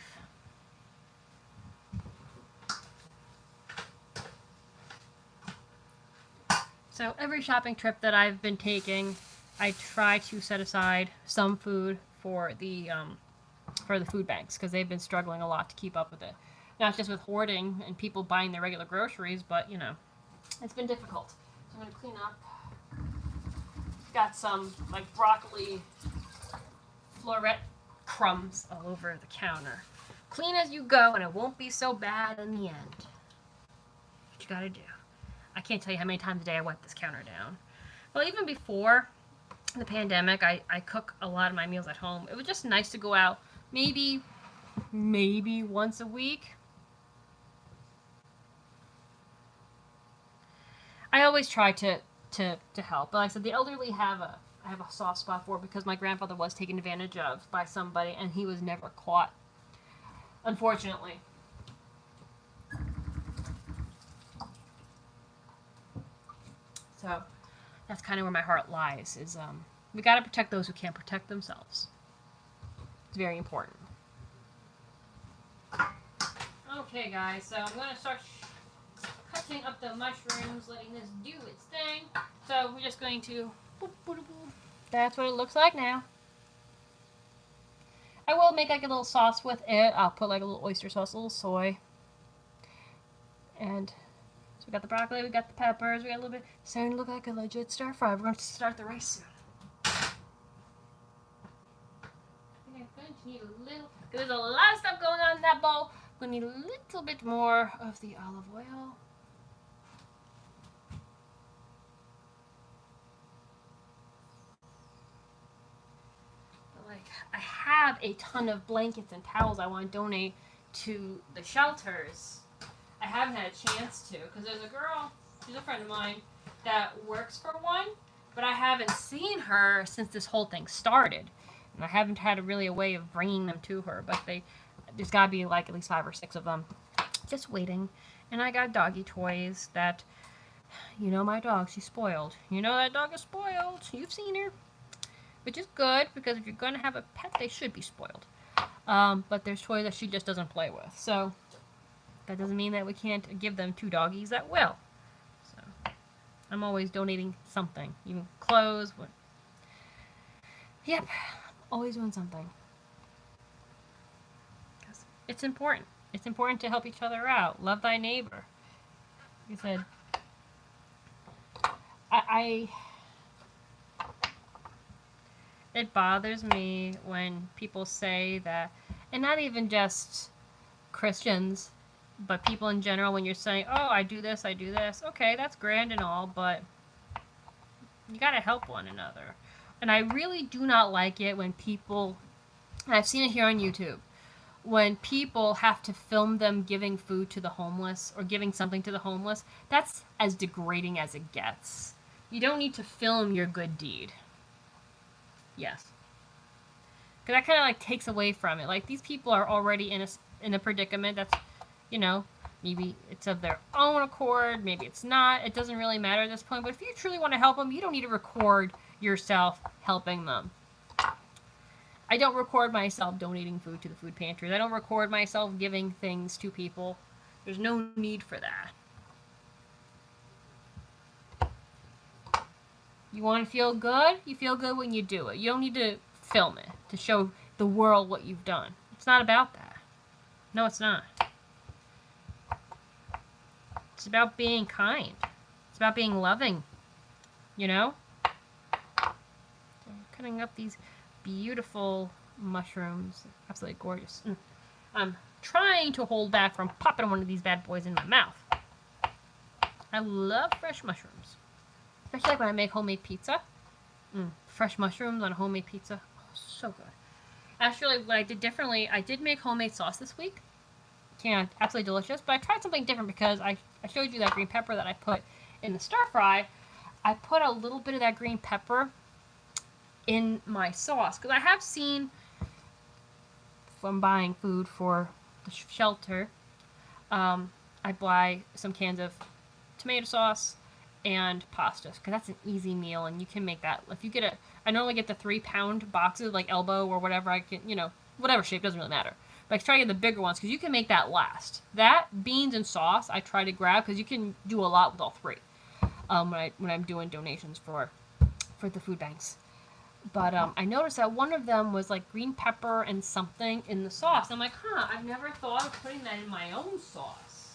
So every shopping trip that I've been taking, I try to set aside some food for the food banks because they've been struggling a lot to keep up with it. Not just with hoarding and people buying their regular groceries, but it's been difficult. So I'm gonna clean up. Got some broccoli floret crumbs all over the counter. Clean as you go, and it won't be so bad in the end. What you gotta do. I can't tell you how many times a day I wipe this counter down. Well, even before the pandemic, I cook a lot of my meals at home. It was just nice to go out maybe once a week. I always try to help. But like I said, the elderly I have a soft spot for because my grandfather was taken advantage of by somebody and he was never caught, unfortunately. So that's kind of where my heart lies, is We got to protect those who can't protect themselves. It's very important. Okay, guys, so I'm going to start cutting up the mushrooms, letting this do its thing. So we're just going to... Boop, boop, boop. That's what it looks like now. I will make like a little sauce with it. I'll put like a little oyster sauce, a little soy. And so we got the broccoli, we got the peppers, we got a little bit... It's starting to look like a legit stir fry. We're going to start the rice soon. I think I'm going to need a little... There's a lot of stuff going on in that bowl. I'm going to need a little bit more of the olive oil. Like, I have a ton of blankets and towels I want to donate to the shelters. I haven't had a chance to, because there's a girl, she's a friend of mine, that works for one, but I haven't seen her since this whole thing started. And I haven't had really a way of bringing them to her, but there's got to be like at least 5 or 6 of them just waiting. And I got doggy toys that, you know my dog, she's spoiled. You know that dog is spoiled. You've seen her. Which is good, because if you're going to have a pet, they should be spoiled. But there's toys that she just doesn't play with. So that doesn't mean that we can't give them to doggies that will. So I'm always donating something. Even clothes. Yep. Always doing something. It's important. It's important to help each other out. Love thy neighbor. Like I said, it bothers me when people say that, and not even just Christians, but people in general, when you're saying, oh, I do this, okay, that's grand and all, but you gotta help one another. And I really do not like it when people, and I've seen it here on YouTube, when people have to film them giving food to the homeless or giving something to the homeless. That's as degrading as it gets. You don't need to film your good deed. Yes. Because that kind of like takes away from it. Like, these people are already in a predicament that's, you know, maybe it's of their own accord, maybe it's not. It doesn't really matter at this point. But if you truly want to help them, you don't need to record yourself helping them. I don't record myself donating food to the food pantries. I don't record myself giving things to people. There's no need for that. You want to feel good? You feel good when you do it. You don't need to film it to show the world what you've done. It's not about that. No, it's not. It's about being kind. It's about being loving. You know? So I'm cutting up these beautiful mushrooms. Absolutely gorgeous. I'm trying to hold back from popping one of these bad boys in my mouth. I love fresh mushrooms. Especially like when I make homemade pizza. Fresh mushrooms on a homemade pizza. Oh, so good. Actually, what I did differently, I did make homemade sauce this week. Came out absolutely delicious. But I tried something different because I showed you that green pepper that I put in the stir fry. I put a little bit of that green pepper in my sauce. Because I have seen, from buying food for the shelter, I buy some cans of tomato sauce and pasta, because that's an easy meal, and you can make that. If you get I normally get the 3-pound boxes, like elbow or whatever I can, whatever shape, doesn't really matter. But I try to get the bigger ones, because you can make that last. That, beans, and sauce, I try to grab, because you can do a lot with all 3. When I'm doing donations for the food banks. But I noticed that one of them was like green pepper and something in the sauce. I'm like, I've never thought of putting that in my own sauce.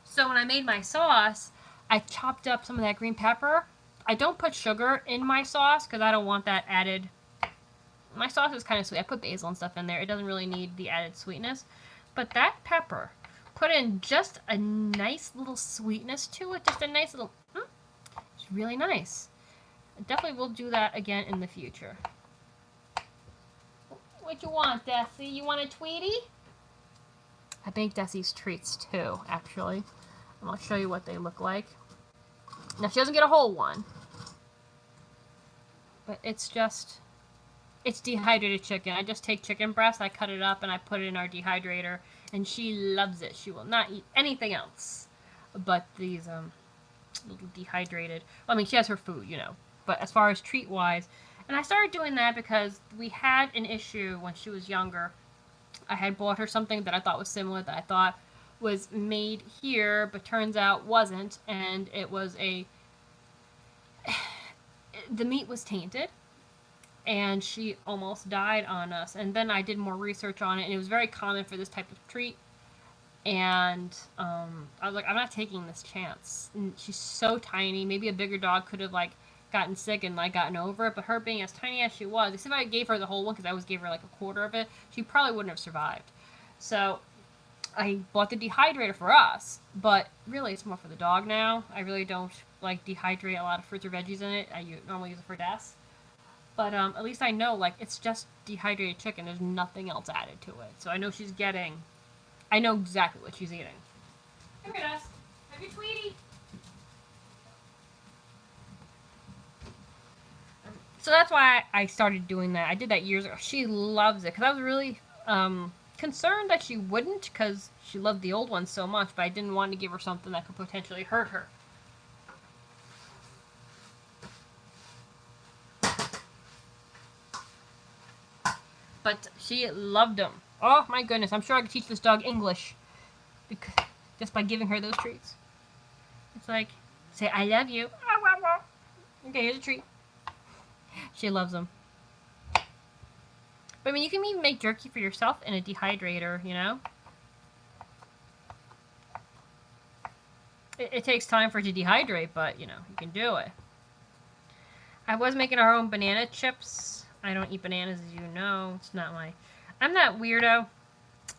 So when I made my sauce, I chopped up some of that green pepper. I don't put sugar in my sauce because I don't want that added. My sauce is kind of sweet. I put basil and stuff in there. It doesn't really need the added sweetness. But that pepper put in just a nice little sweetness to it. Just a nice little, it's really nice. I definitely will do that again in the future. What you want, Desi? You want a Tweety? I make Desi's treats too, actually. And I'll show you what they look like. Now, she doesn't get a whole one. But it's dehydrated chicken. I just take chicken breast, I cut it up, and I put it in our dehydrator. And she loves it. She will not eat anything else but these little dehydrated. Well, I mean, she has her food, But as far as treat-wise, and I started doing that because we had an issue when she was younger. I had bought her something that I thought was similar, that I thought was made here, but turns out wasn't, and it was the meat was tainted, and she almost died on us. And then I did more research on it, and it was very common for this type of treat. And I was like, I'm not taking this chance. And she's so tiny. Maybe a bigger dog could have like gotten sick and like gotten over it. But her being as tiny as she was, if I gave her the whole one, because I always gave her like a quarter of it, she probably wouldn't have survived. So I bought the dehydrator for us, but really it's more for the dog now. I really don't like dehydrate a lot of fruits or veggies in it. I normally use it for Des. But at least I know like it's just dehydrated chicken. There's nothing else added to it. So I know she's getting. I know exactly what she's eating. Come here, Des. Have your Tweety. So that's why I started doing that. I did that years ago. She loves it because I was really concerned that she wouldn't because she loved the old one so much, but I didn't want to give her something that could potentially hurt her. But she loved them. Oh my goodness, I'm sure I could teach this dog English because, just by giving her those treats. It's like, say, I love you. Okay, here's a treat. She loves them. But I mean, you can even make jerky for yourself in a dehydrator, you know? It takes time for it to dehydrate, but, you know, you can do it. I was making our own banana chips. I don't eat bananas, as you know. It's not my... I'm that weirdo.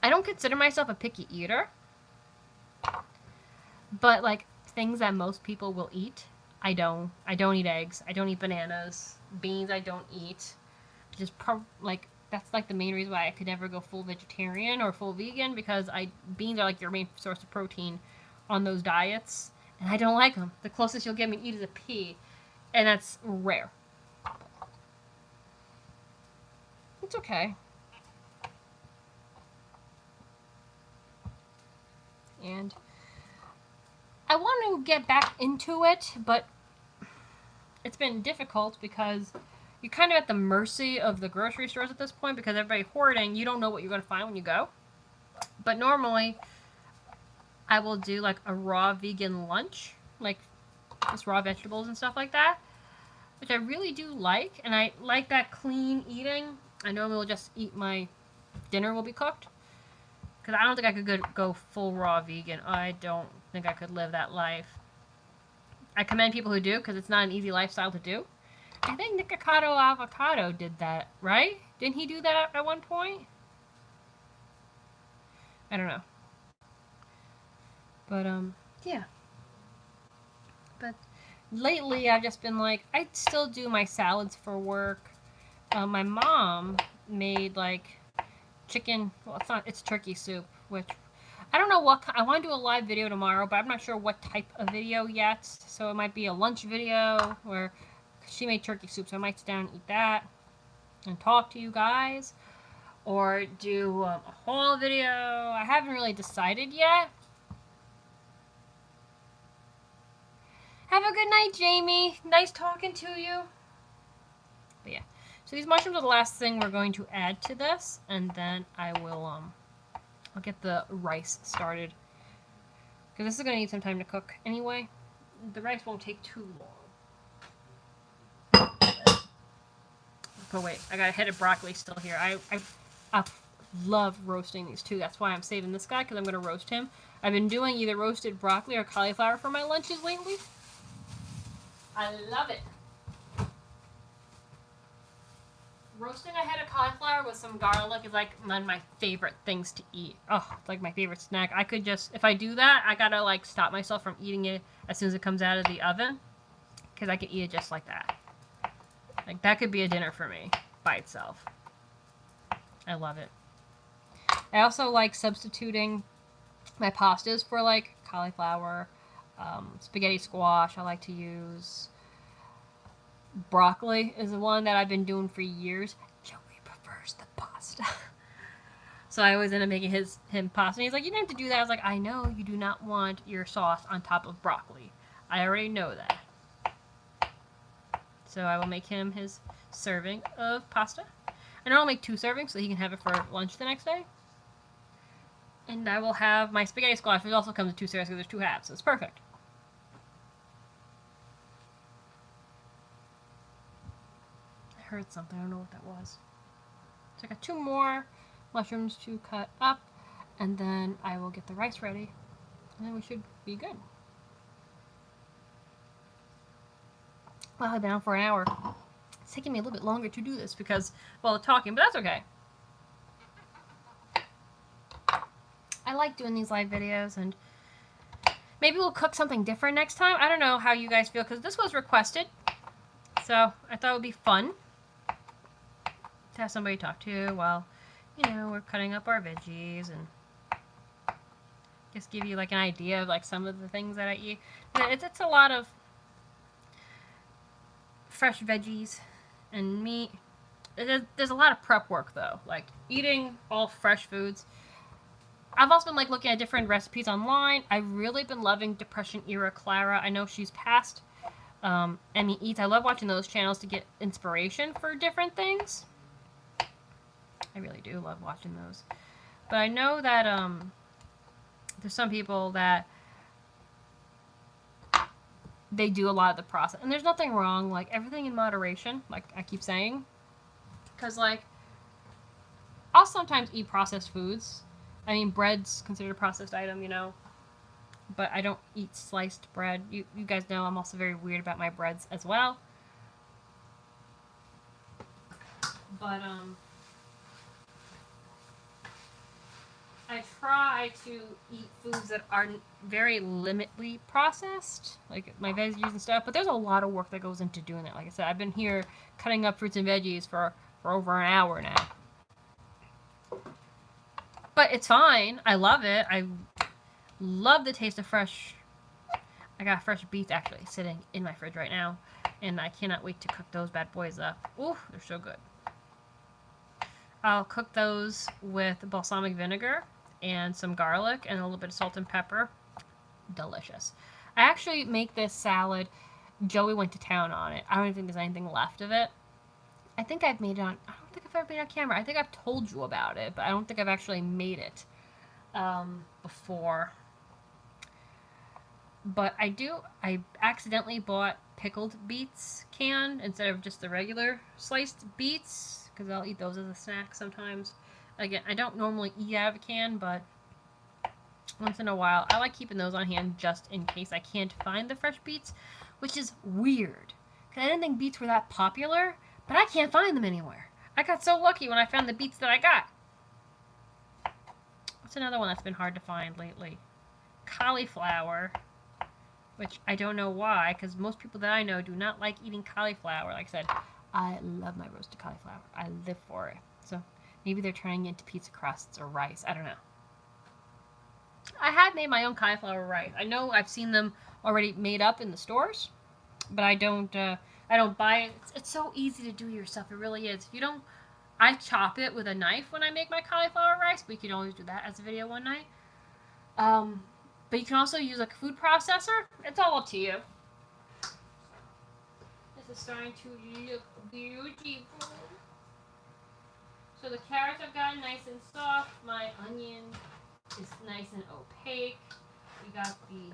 I don't consider myself a picky eater. But, like, things that most people will eat, I don't. I don't eat eggs. I don't eat bananas. Beans, I don't eat. Just, like, that's, like, the main reason why I could never go full vegetarian or full vegan, because beans are, like, your main source of protein on those diets, and I don't like them. The closest you'll get me to eat is a pea, and that's rare. It's okay. And I want to get back into it, but it's been difficult because you're kind of at the mercy of the grocery stores at this point, because everybody's hoarding. You don't know what you're going to find when you go. But normally, I will do like a raw vegan lunch, like just raw vegetables and stuff like that, which I really do like, and I like that clean eating. I normally will just eat my dinner will be cooked, because I don't think I could go full raw vegan. I don't think I could live that life. I commend people who do, because it's not an easy lifestyle to do. I think Nikocado Avocado did that, right? Didn't he do that at one point? I don't know. But, yeah. But lately I've just been like, I still do my salads for work. My mom made, like, chicken, well, it's turkey soup, which, I don't know what, I want to do a live video tomorrow, but I'm not sure what type of video yet. So it might be a lunch video, where she made turkey soup, so I might sit down and eat that and talk to you guys, or do a haul video. I haven't really decided yet. Have a good night, Jamie. Nice talking to you. But yeah, so these mushrooms are the last thing we're going to add to this, and then I will I'll get the rice started, because this is going to need some time to cook anyway. The rice won't take too long. But wait, I got a head of broccoli still here. I love roasting these too. That's why I'm saving this guy, because I'm going to roast him. I've been doing either roasted broccoli or cauliflower for my lunches lately. I love it. Roasting a head of cauliflower with some garlic is like one of my favorite things to eat. Oh, it's like my favorite snack. I could just, if I do that, I gotta like stop myself from eating it as soon as it comes out of the oven, because I could eat it just like that. Like, that could be a dinner for me by itself. I love it. I also like substituting my pastas for like cauliflower, spaghetti squash. I like to use broccoli is the one that I've been doing for years. Joey prefers the pasta. So I always end up making him pasta. And he's like, you didn't have to do that. I was like, I know you do not want your sauce on top of broccoli. I already know that. So I will make him his serving of pasta. And I'll make 2 servings so he can have it for lunch the next day. And I will have my spaghetti squash, which also comes in 2 servings because there's 2 halves, so it's perfect. I heard something, I don't know what that was. So I got 2 more mushrooms to cut up, and then I will get the rice ready, and then we should be good. Well, I've been out for an hour. It's taking me a little bit longer to do this because, well, talking, but that's okay. I like doing these live videos, and maybe we'll cook something different next time. I don't know how you guys feel, because this was requested, so I thought it would be fun to have somebody talk to while, you know, we're cutting up our veggies, and just give you like an idea of like some of the things that I eat. It's a lot of fresh veggies and meat. There's a lot of prep work though, like eating all fresh foods. I've also been like looking at different recipes online. I've really been loving Depression Era Clara. I know she's passed Emmy Eats. I love watching those channels to get inspiration for different things. I really do love watching those. But I know that there's some people that they do a lot of the process. And there's nothing wrong, like everything in moderation, like I keep saying. Because like, I'll sometimes eat processed foods. I mean, bread's considered a processed item, you know. But I don't eat sliced bread. You guys know I'm also very weird about my breads as well. But I try to eat foods that aren't very limitly processed, like my veggies and stuff, but there's a lot of work that goes into doing that. Like I said, I've been here cutting up fruits and veggies for over an hour now. But it's fine. I love it. I love the taste of fresh. I got fresh beets actually sitting in my fridge right now, and I cannot wait to cook those bad boys up. Ooh, they're so good. I'll cook those with balsamic vinegar and some garlic and a little bit of salt and pepper. Delicious. I actually make this salad. Joey went to town on it. I don't even think there's anything left of it. I think I've made it on, I don't think I've ever made it on camera. I think I've told you about it, but I don't think I've actually made it before. But I accidentally bought pickled beets canned instead of just the regular sliced beets, because I'll eat those as a snack sometimes. Again, I don't normally eat out of a can, but once in a while, I like keeping those on hand just in case I can't find the fresh beets, which is weird, because I didn't think beets were that popular, but I can't find them anywhere. I got so lucky when I found the beets that I got. What's another one that's been hard to find lately? Cauliflower, which I don't know why, because most people that I know do not like eating cauliflower. Like I said, I love my roasted cauliflower. I live for it. So maybe they're turning it into pizza crusts or rice. I don't know. I have made my own cauliflower rice. I know I've seen them already made up in the stores, but I don't buy it. It's so easy to do yourself. It really is. If you don't, I chop it with a knife when I make my cauliflower rice. We could always do that as a video one night. But you can also use a food processor. It's all up to you. This is starting to look beautiful. So the carrots have gotten nice and soft. My onion is nice and opaque. We got the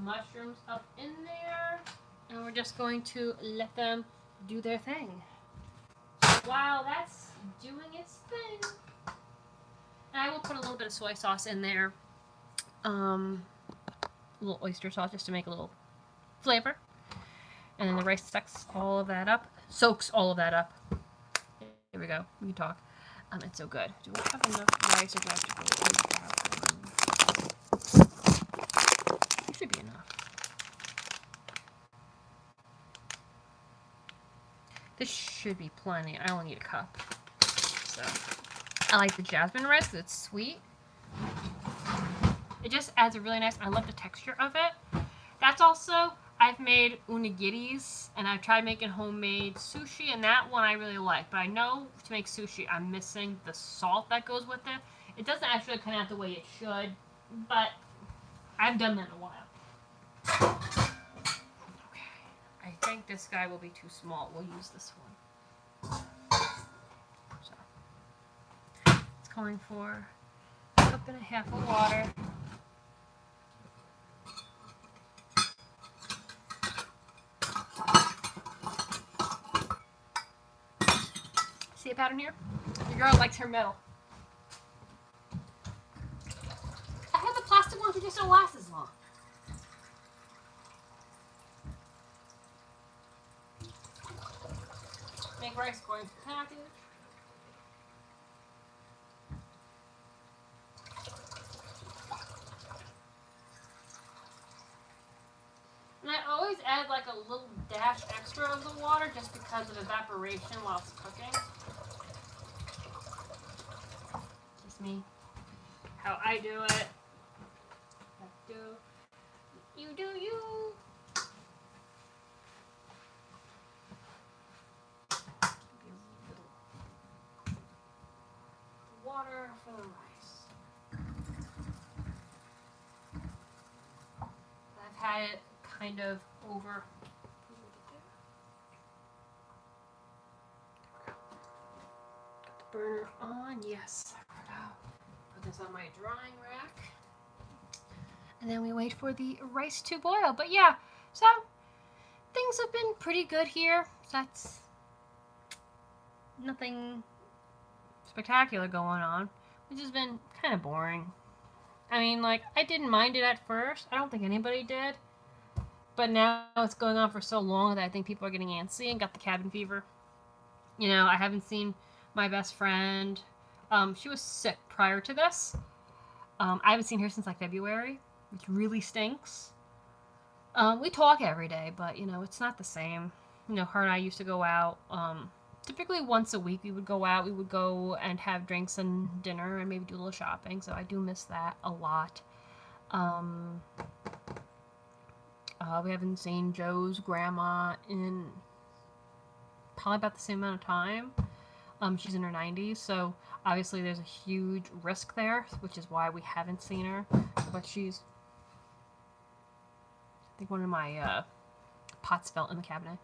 mushrooms up in there. And we're just going to let them do their thing. While that's doing its thing. And I will put a little bit of soy sauce in there. A little oyster sauce just to make a little flavor. And then the rice soaks all of that up. Here we go. We can talk. It's so good. Do we have enough rice or do I have to go over? It should be enough. This should be plenty. I only need a cup. So I like the jasmine rice because it's sweet. It just adds a really nice, I love the texture of it. That's also, I've made unigiris, and I've tried making homemade sushi, and that one I really like. But I know to make sushi, I'm missing the salt that goes with it. It doesn't actually come out the way it should, but I've done that in a while. Okay, I think this guy will be too small. We'll use this one. So, it's calling for a cup and a half of water. See a pattern here? Your girl likes her metal. I have the plastic ones that just don't last as long. Make rice according to the package. And I always add like a little dash extra of the water just because of evaporation while it's cooking. Just me. How I do it. You do you. Water for the rice. I've had it kind of over. Got the burner on. Yes. Put this on my drying rack. And then we wait for the rice to boil. But yeah, so things have been pretty good here. That's nothing spectacular going on, which has been kind of boring. I mean, like, I didn't mind it at first. I don't think anybody did. But now it's going on for so long that I think people are getting antsy and got the cabin fever. You know, I haven't seen my best friend. She was sick prior to this. I haven't seen her since like February, which really stinks. We talk every day, but, you know, it's not the same. You know, her and I used to go out. Typically once a week we would go out. We would go and have drinks and dinner and maybe do a little shopping. So I do miss that a lot. We haven't seen Joe's grandma in probably about the same amount of time. She's in her 90s, so obviously there's a huge risk there, which is why we haven't seen her. But she's, I think one of my pots fell in the cabinet.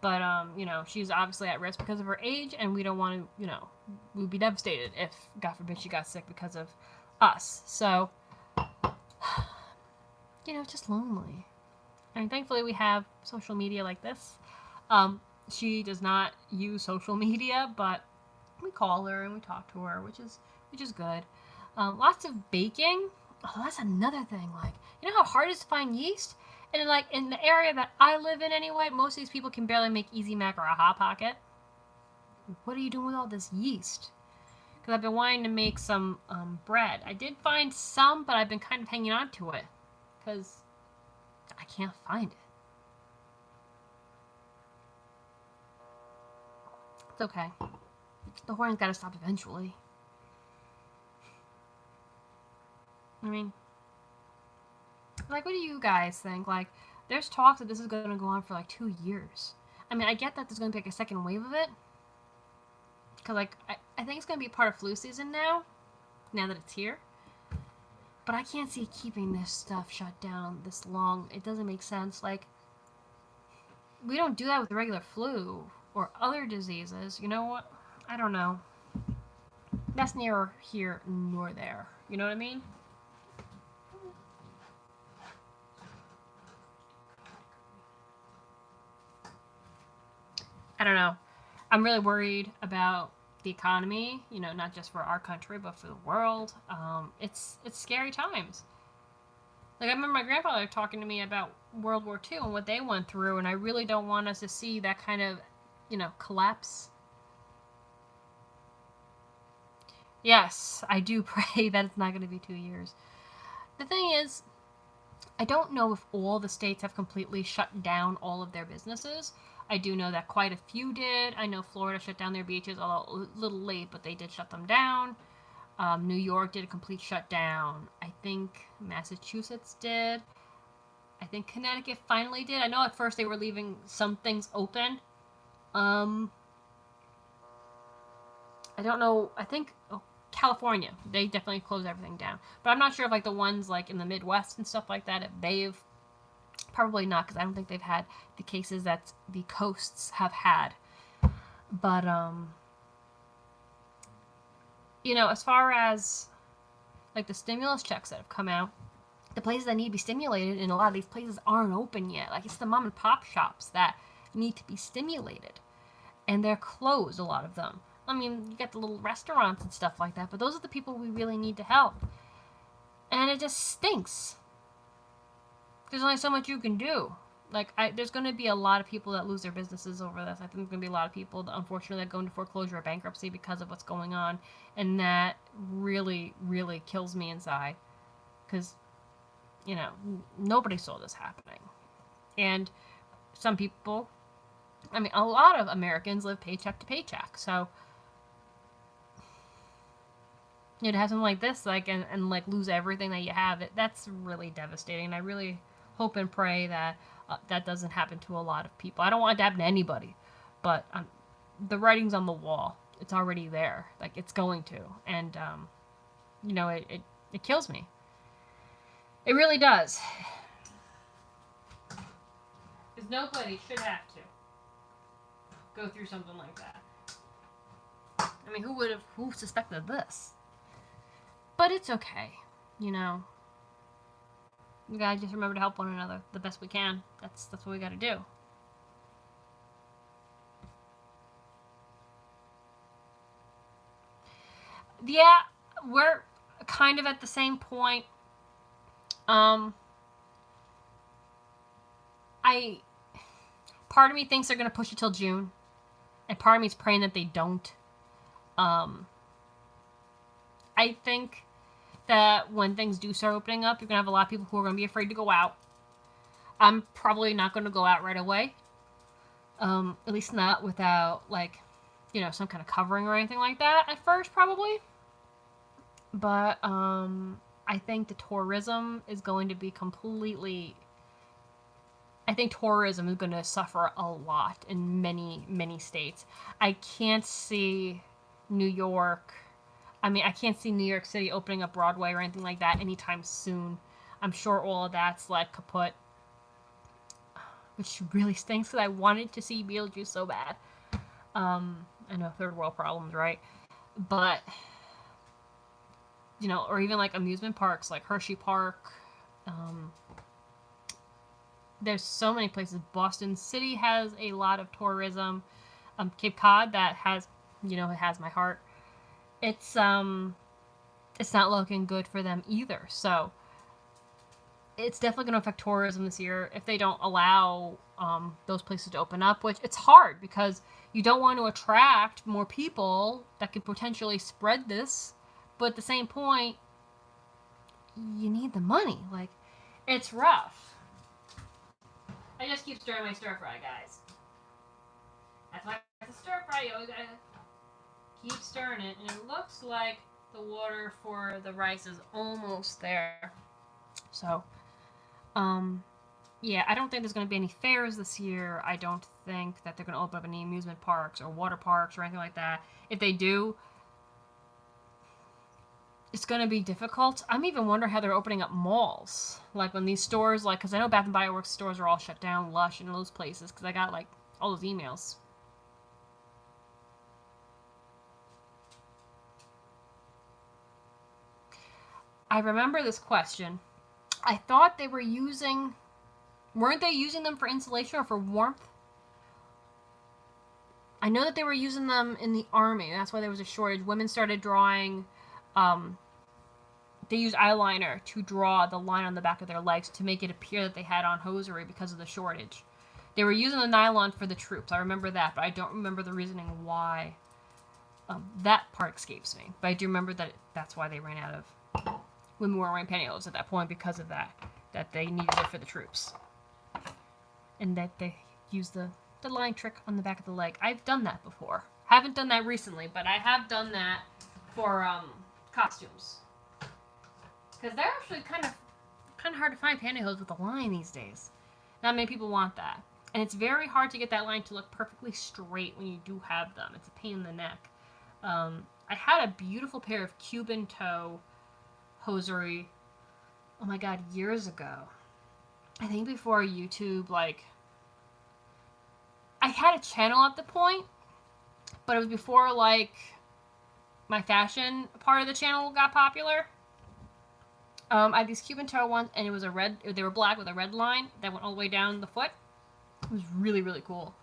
But, you know, she's obviously at risk because of her age, and we don't want to, you know, we'd be devastated if, God forbid, she got sick because of us. So, you know, it's just lonely. I mean, thankfully we have social media like this. She does not use social media, but we call her and we talk to her, which is good. Lots of baking. Oh, that's another thing. Like, you know how hard it is to find yeast? And like in the area that I live in anyway, most of these people can barely make Easy Mac or a Hot Pocket. What are you doing with all this yeast? Because I've been wanting to make some bread. I did find some, but I've been kind of hanging on to it because I can't find it. It's okay. The horn's got to stop eventually. I mean, like, what do you guys think? Like, there's talks that this is going to go on for like 2 years. I mean, I get that there's going to be like a second wave of it. Because, like, I think it's going to be part of flu season now that it's here. But I can't see keeping this stuff shut down this long. It doesn't make sense. Like, we don't do that with the regular flu or other diseases. You know what? I don't know. That's neither here nor there. You know what I mean? I don't know. I'm really worried about the economy, you know, not just for our country, but for the world. It's scary times. Like, I remember my grandfather talking to me about World War II and what they went through, and I really don't want us to see that kind of, you know, collapse. Yes, I do pray that it's not going to be 2 years. The thing is, I don't know if all the states have completely shut down all of their businesses. I do know that quite a few did. I know Florida shut down their beaches, although a little late, but they did shut them down. New York did a complete shutdown. I think Massachusetts did. I think Connecticut finally did. I know at first they were leaving some things open. I don't know. I think California, they definitely closed everything down. But I'm not sure if like the ones like in the Midwest and stuff like that, if they've probably not, because I don't think they've had the cases that the coasts have had. But, you know, as far as, like, the stimulus checks that have come out, the places that need to be stimulated, and a lot of these places aren't open yet. Like, it's the mom and pop shops that need to be stimulated. And they're closed, a lot of them. I mean, you got the little restaurants and stuff like that, but those are the people we really need to help. And it just stinks. There's only so much you can do. Like, there's going to be a lot of people that lose their businesses over this. I think there's going to be a lot of people that, unfortunately, that go into foreclosure or bankruptcy because of what's going on. And that really, really kills me inside. Because, you know, nobody saw this happening. And some people, I mean, a lot of Americans live paycheck to paycheck. So, you know, to have something like this, like, and like, lose everything that you have, that's really devastating. And I really hope and pray that that doesn't happen to a lot of people. I don't want it to happen to anybody, but the writing's on the wall. It's already there. Like, it's going to. And, you know, it kills me. It really does. Because nobody should have to go through something like that. I mean, who suspected this? But it's okay, you know. We gotta just remember to help one another the best we can. That's what we gotta do. Yeah, we're kind of at the same point. Part of me thinks they're gonna push it till June, and part of me is praying that they don't. I think that when things do start opening up, you're going to have a lot of people who are going to be afraid to go out. I'm probably not going to go out right away. At least not without, like, you know, some kind of covering or anything like that at first, probably. But, I think the tourism is going to be completely... I think tourism is going to suffer a lot in many, many states. I can't see New York... I mean, I can't see New York City opening up Broadway or anything like that anytime soon. I'm sure all of that's, like, kaput. Which really stinks, because I wanted to see Beetlejuice so bad. I know, third world problems, right? But, you know, or even, like, amusement parks, like Hershey Park. There's so many places. Boston City has a lot of tourism. Cape Cod, that has, you know, it has my heart. It's not looking good for them either. So it's definitely going to affect tourism this year if they don't allow those places to open up, which it's hard because you don't want to attract more people that could potentially spread this. But at the same point, you need the money. Like, it's rough. I just keep stirring my stir fry, guys. That's why it's a stir fry. You always gotta keep stirring it, and it looks like the water for the rice is almost there. So, yeah, I don't think there's going to be any fairs this year. I don't think that they're going to open up any amusement parks or water parks or anything like that. If they do, it's going to be difficult. I'm even wondering how they're opening up malls. Like, when these stores, like, because I know Bath & Body Works stores are all shut down, Lush and those places, because I got, like, all those emails. I remember this question. I thought they were using... Weren't they using them for insulation or for warmth? I know that they were using them in the army. That's why there was a shortage. Women started drawing... they used eyeliner to draw the line on the back of their legs to make it appear that they had on hosiery because of the shortage. They were using the nylon for the troops. I remember that, but I don't remember the reasoning why. That part escapes me. But I do remember that that's why they ran out of... Women weren't wearing pantyhose at that point because of that. That they needed it for the troops. And that they used the line trick on the back of the leg. I've done that before. Haven't done that recently, but I have done that for costumes. Because they're actually kind of hard to find pantyhose with a line these days. Not many people want that. And it's very hard to get that line to look perfectly straight when you do have them. It's a pain in the neck. I had a beautiful pair of Cuban toe hosiery, oh my god, years ago. I think before YouTube, like, I had a channel at the point, but it was before, like, my fashion part of the channel got popular. I had these Cuban toe ones, and it was they were black with a red line that went all the way down the foot. It was really, really cool.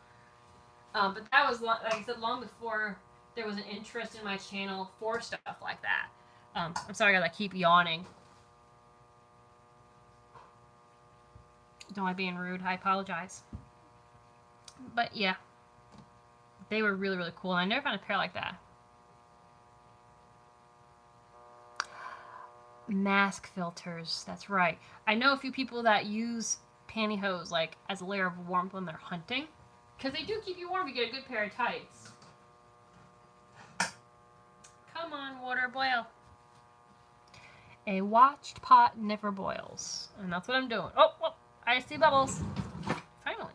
But that was, like I said, long before there was an interest in my channel for stuff like that. I'm sorry, I keep yawning. Don't like being rude. I apologize. But yeah, they were really, really cool, and I never found a pair like that. Mask filters. That's right. I know a few people that use pantyhose like as a layer of warmth when they're hunting, because they do keep you warm. You get a good pair of tights. Come on, water, boil. A watched pot never boils, and that's what I'm doing. Oh, I see bubbles. Finally.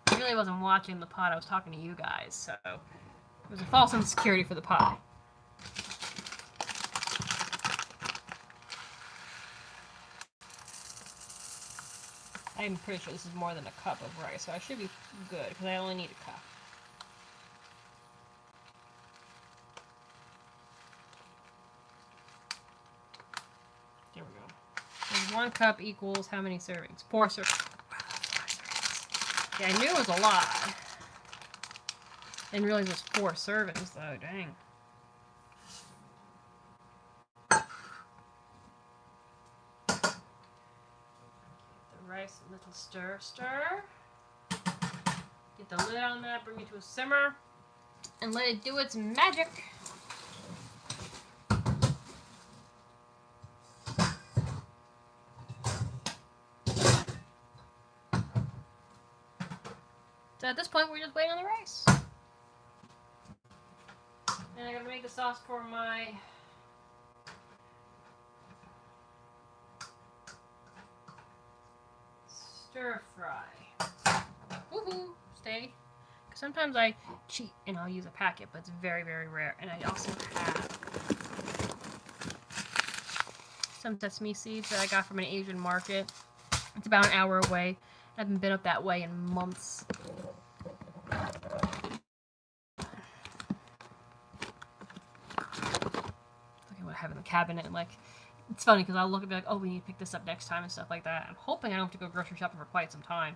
I really wasn't watching the pot. I was talking to you guys, so it was a false insecurity for the pot. I'm pretty sure this is more than a cup of rice, so I should be good, because I only need a cup. There we go. So 1 cup equals how many servings? 4 servings. Yeah, I knew it was a lot. Didn't realize it was 4 servings, though. Dang. Rice, a little stir. Get the lid on that, bring it to a simmer, and let it do its magic. So at this point, we're just waiting on the rice. And I gotta make the sauce for my stir fry. Woohoo! Stay. Because sometimes I cheat and I'll use a packet, but it's very, very rare. And I also have some sesame seeds that I got from an Asian market. It's about an hour away. I haven't been up that way in months. Look at what I have in the cabinet. And, like, it's funny because I'll look and be like, oh, we need to pick this up next time and stuff like that. I'm hoping I don't have to go grocery shopping for quite some time.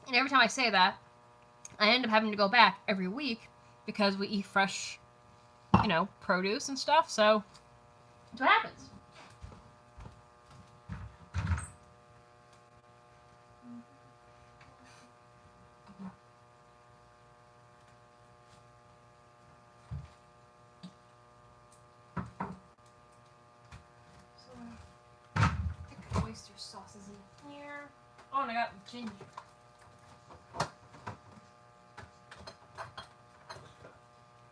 And every time I say that, I end up having to go back every week because we eat fresh, you know, produce and stuff. So that's what happens. So pick oyster sauces in here. Oh, and I got ginger.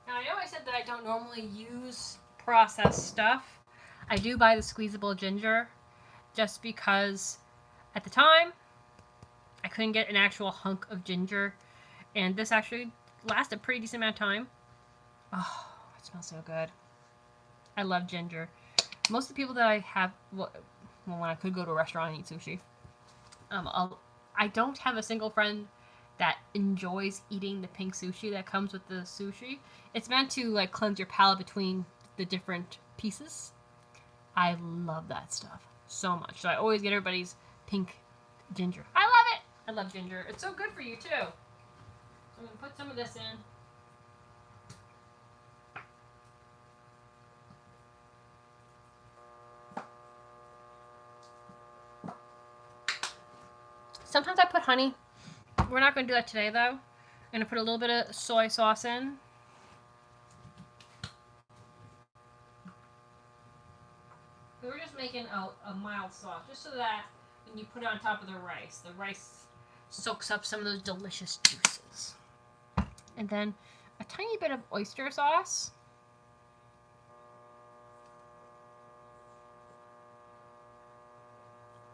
Now, I know I said that I don't normally use processed stuff. I do buy the squeezable ginger just because at the time I couldn't get an actual hunk of ginger, and this actually lasted a pretty decent amount of time. Oh, it smells so good. I love ginger. Most of the people that I have, well, when I could go to a restaurant and eat sushi, I don't have a single friend that enjoys eating the pink sushi that comes with the sushi. It's meant to like cleanse your palate between the different pieces. I love that stuff so much. So I always get everybody's pink ginger. I love it. I love ginger. It's so good for you too. So I'm gonna put some of this in. Sometimes I put honey. We're not going to do that today, though. I'm going to put a little bit of soy sauce in. We're just making a mild sauce, just so that when you put it on top of the rice soaks up some of those delicious juices. And then a tiny bit of oyster sauce.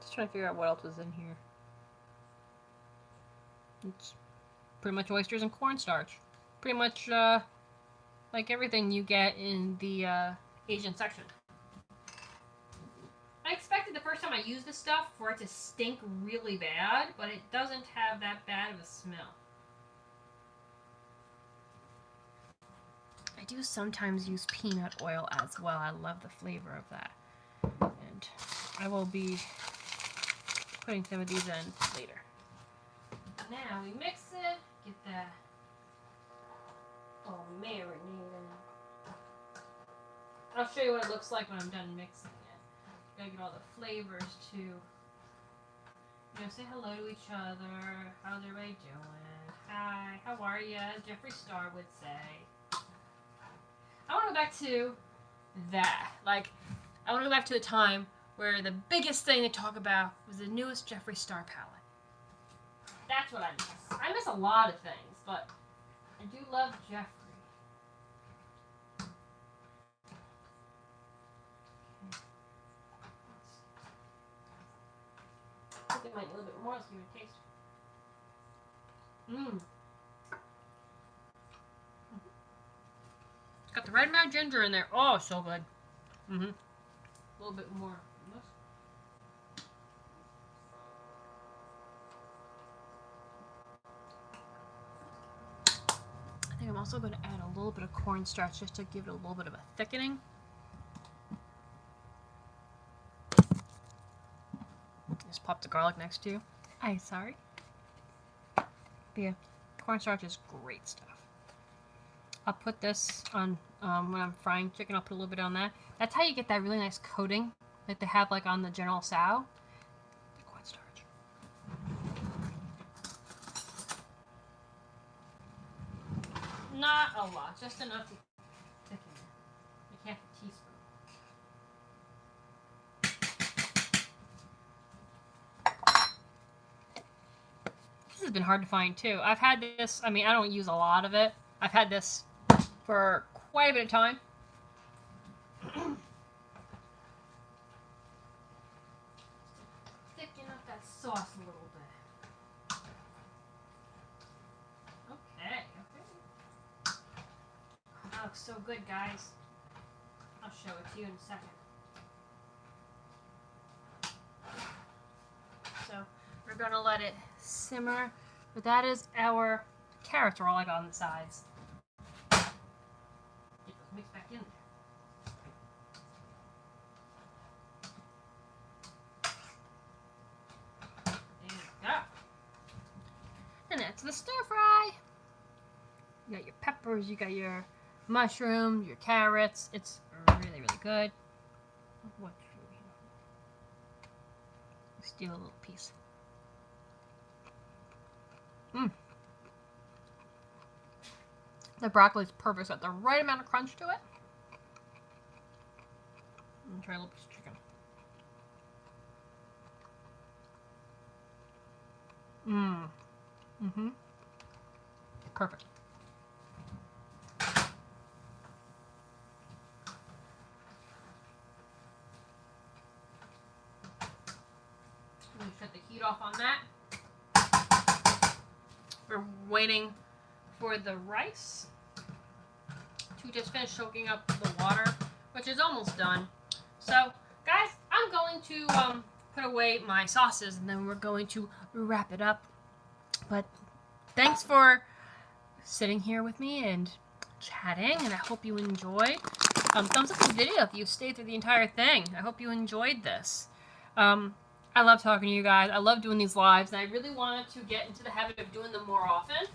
Just trying to figure out what else was in here. It's pretty much oysters and cornstarch. Pretty much like everything you get in the Asian section. first time I use this stuff for it to stink really bad, but it doesn't have that bad of a smell. I do sometimes use peanut oil as well. I love the flavor of that. And I will be putting some of these in later. Now we mix it, get that all marinated. I'll show you what it looks like when I'm done mixing it. Gotta get all the flavors too. You know, say hello to each other. How's everybody doing? Hi, how are you? As Jeffree Star would say. I want to go back to that. Like, I want to go back to the time where the biggest thing they talk about was the newest Jeffree Star palette. That's what I miss. I miss a lot of things, but I do love Jeffree. I think it might need a little bit more. Let's give it a taste. Got the red amount of ginger in there. Oh, so good. A little bit more. I think I'm also going to add a little bit of cornstarch just to give it a little bit of a thickening. Just pop the garlic next to you. Hi, sorry. But yeah, cornstarch is great stuff. I'll put this on when I'm frying chicken. I'll put a little bit on that. That's how you get that really nice coating that they have like on the General Tso. The cornstarch. Not a lot, just enough to thicken it. Like half a teaspoon. This has been hard to find too. I've had this, I mean, I don't use a lot of it. I've had this for quite a bit of time. Thicken up that sauce a little bit. Okay. That looks so good, guys. I'll show it to you in a second. So we're gonna let it simmer, but that is our carrots are all like on the sides. Get those mixed back in there. There we go. And that's the stir fry. You got your peppers, you got your mushrooms, your carrots. It's really, really good. What should we steal a little piece? The broccoli is perfect. It's got the right amount of crunch to it. And try a little piece of chicken. Perfect. Let me shut the heat off on that. We're waiting for the rice to just finish soaking up the water, which is almost done. So, guys, I'm going to put away my sauces, and then we're going to wrap it up. But thanks for sitting here with me and chatting, and I hope you enjoyed. Thumbs up the video if you stayed through the entire thing. I hope you enjoyed this. I love talking to you guys. I love doing these lives, and I really wanted to get into the habit of doing them more often.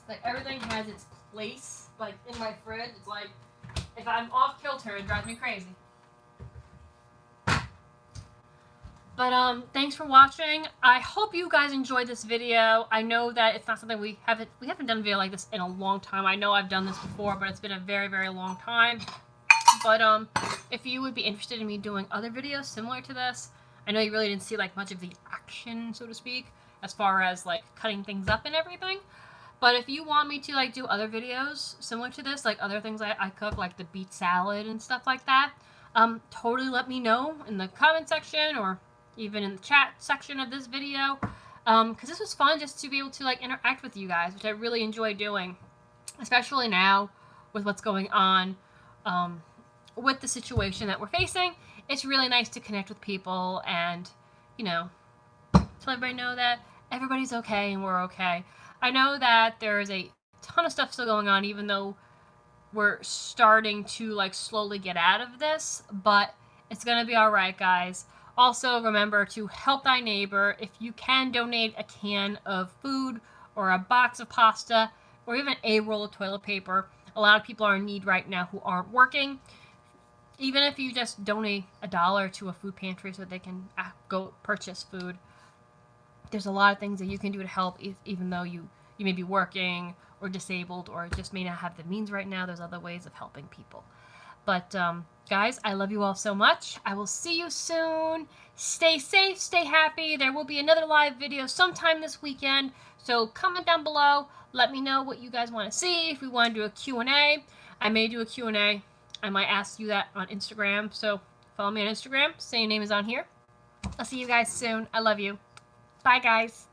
Like, everything has its place. Like, in my fridge, it's like, if I'm off kilter, it drives me crazy. But, thanks for watching. I hope you guys enjoyed this video. I know that it's not something we haven't done a video like this in a long time. I know I've done this before, but it's been a very, very long time. But, if you would be interested in me doing other videos similar to this, I know you really didn't see, like, much of the action, so to speak, as far as, like, cutting things up and everything. But if you want me to, like, do other videos similar to this, like other things I cook, like the beet salad and stuff like that, totally let me know in the comment section or even in the chat section of this video, because this was fun just to be able to, like, interact with you guys, which I really enjoy doing, especially now with what's going on with the situation that we're facing. It's really nice to connect with people and, you know, to let everybody know that everybody's okay and we're okay. I know that there is a ton of stuff still going on, even though we're starting to like slowly get out of this, but it's gonna be all right, guys. Also, remember to help thy neighbor. If you can donate a can of food or a box of pasta or even a roll of toilet paper. A lot of people are in need right now who aren't working. Even if you just donate $1 to a food pantry so they can go purchase food, there's a lot of things that you can do to help, even though you may be working or disabled or just may not have the means right now. There's other ways of helping people. But guys, I love you all so much. I will see you soon. Stay safe, stay happy. There will be another live video sometime this weekend. So comment down below. Let me know what you guys want to see. If we want to do a Q&A, I may do a Q&A. I might ask you that on Instagram. So follow me on Instagram. Same name is on here. I'll see you guys soon. I love you. Bye, guys.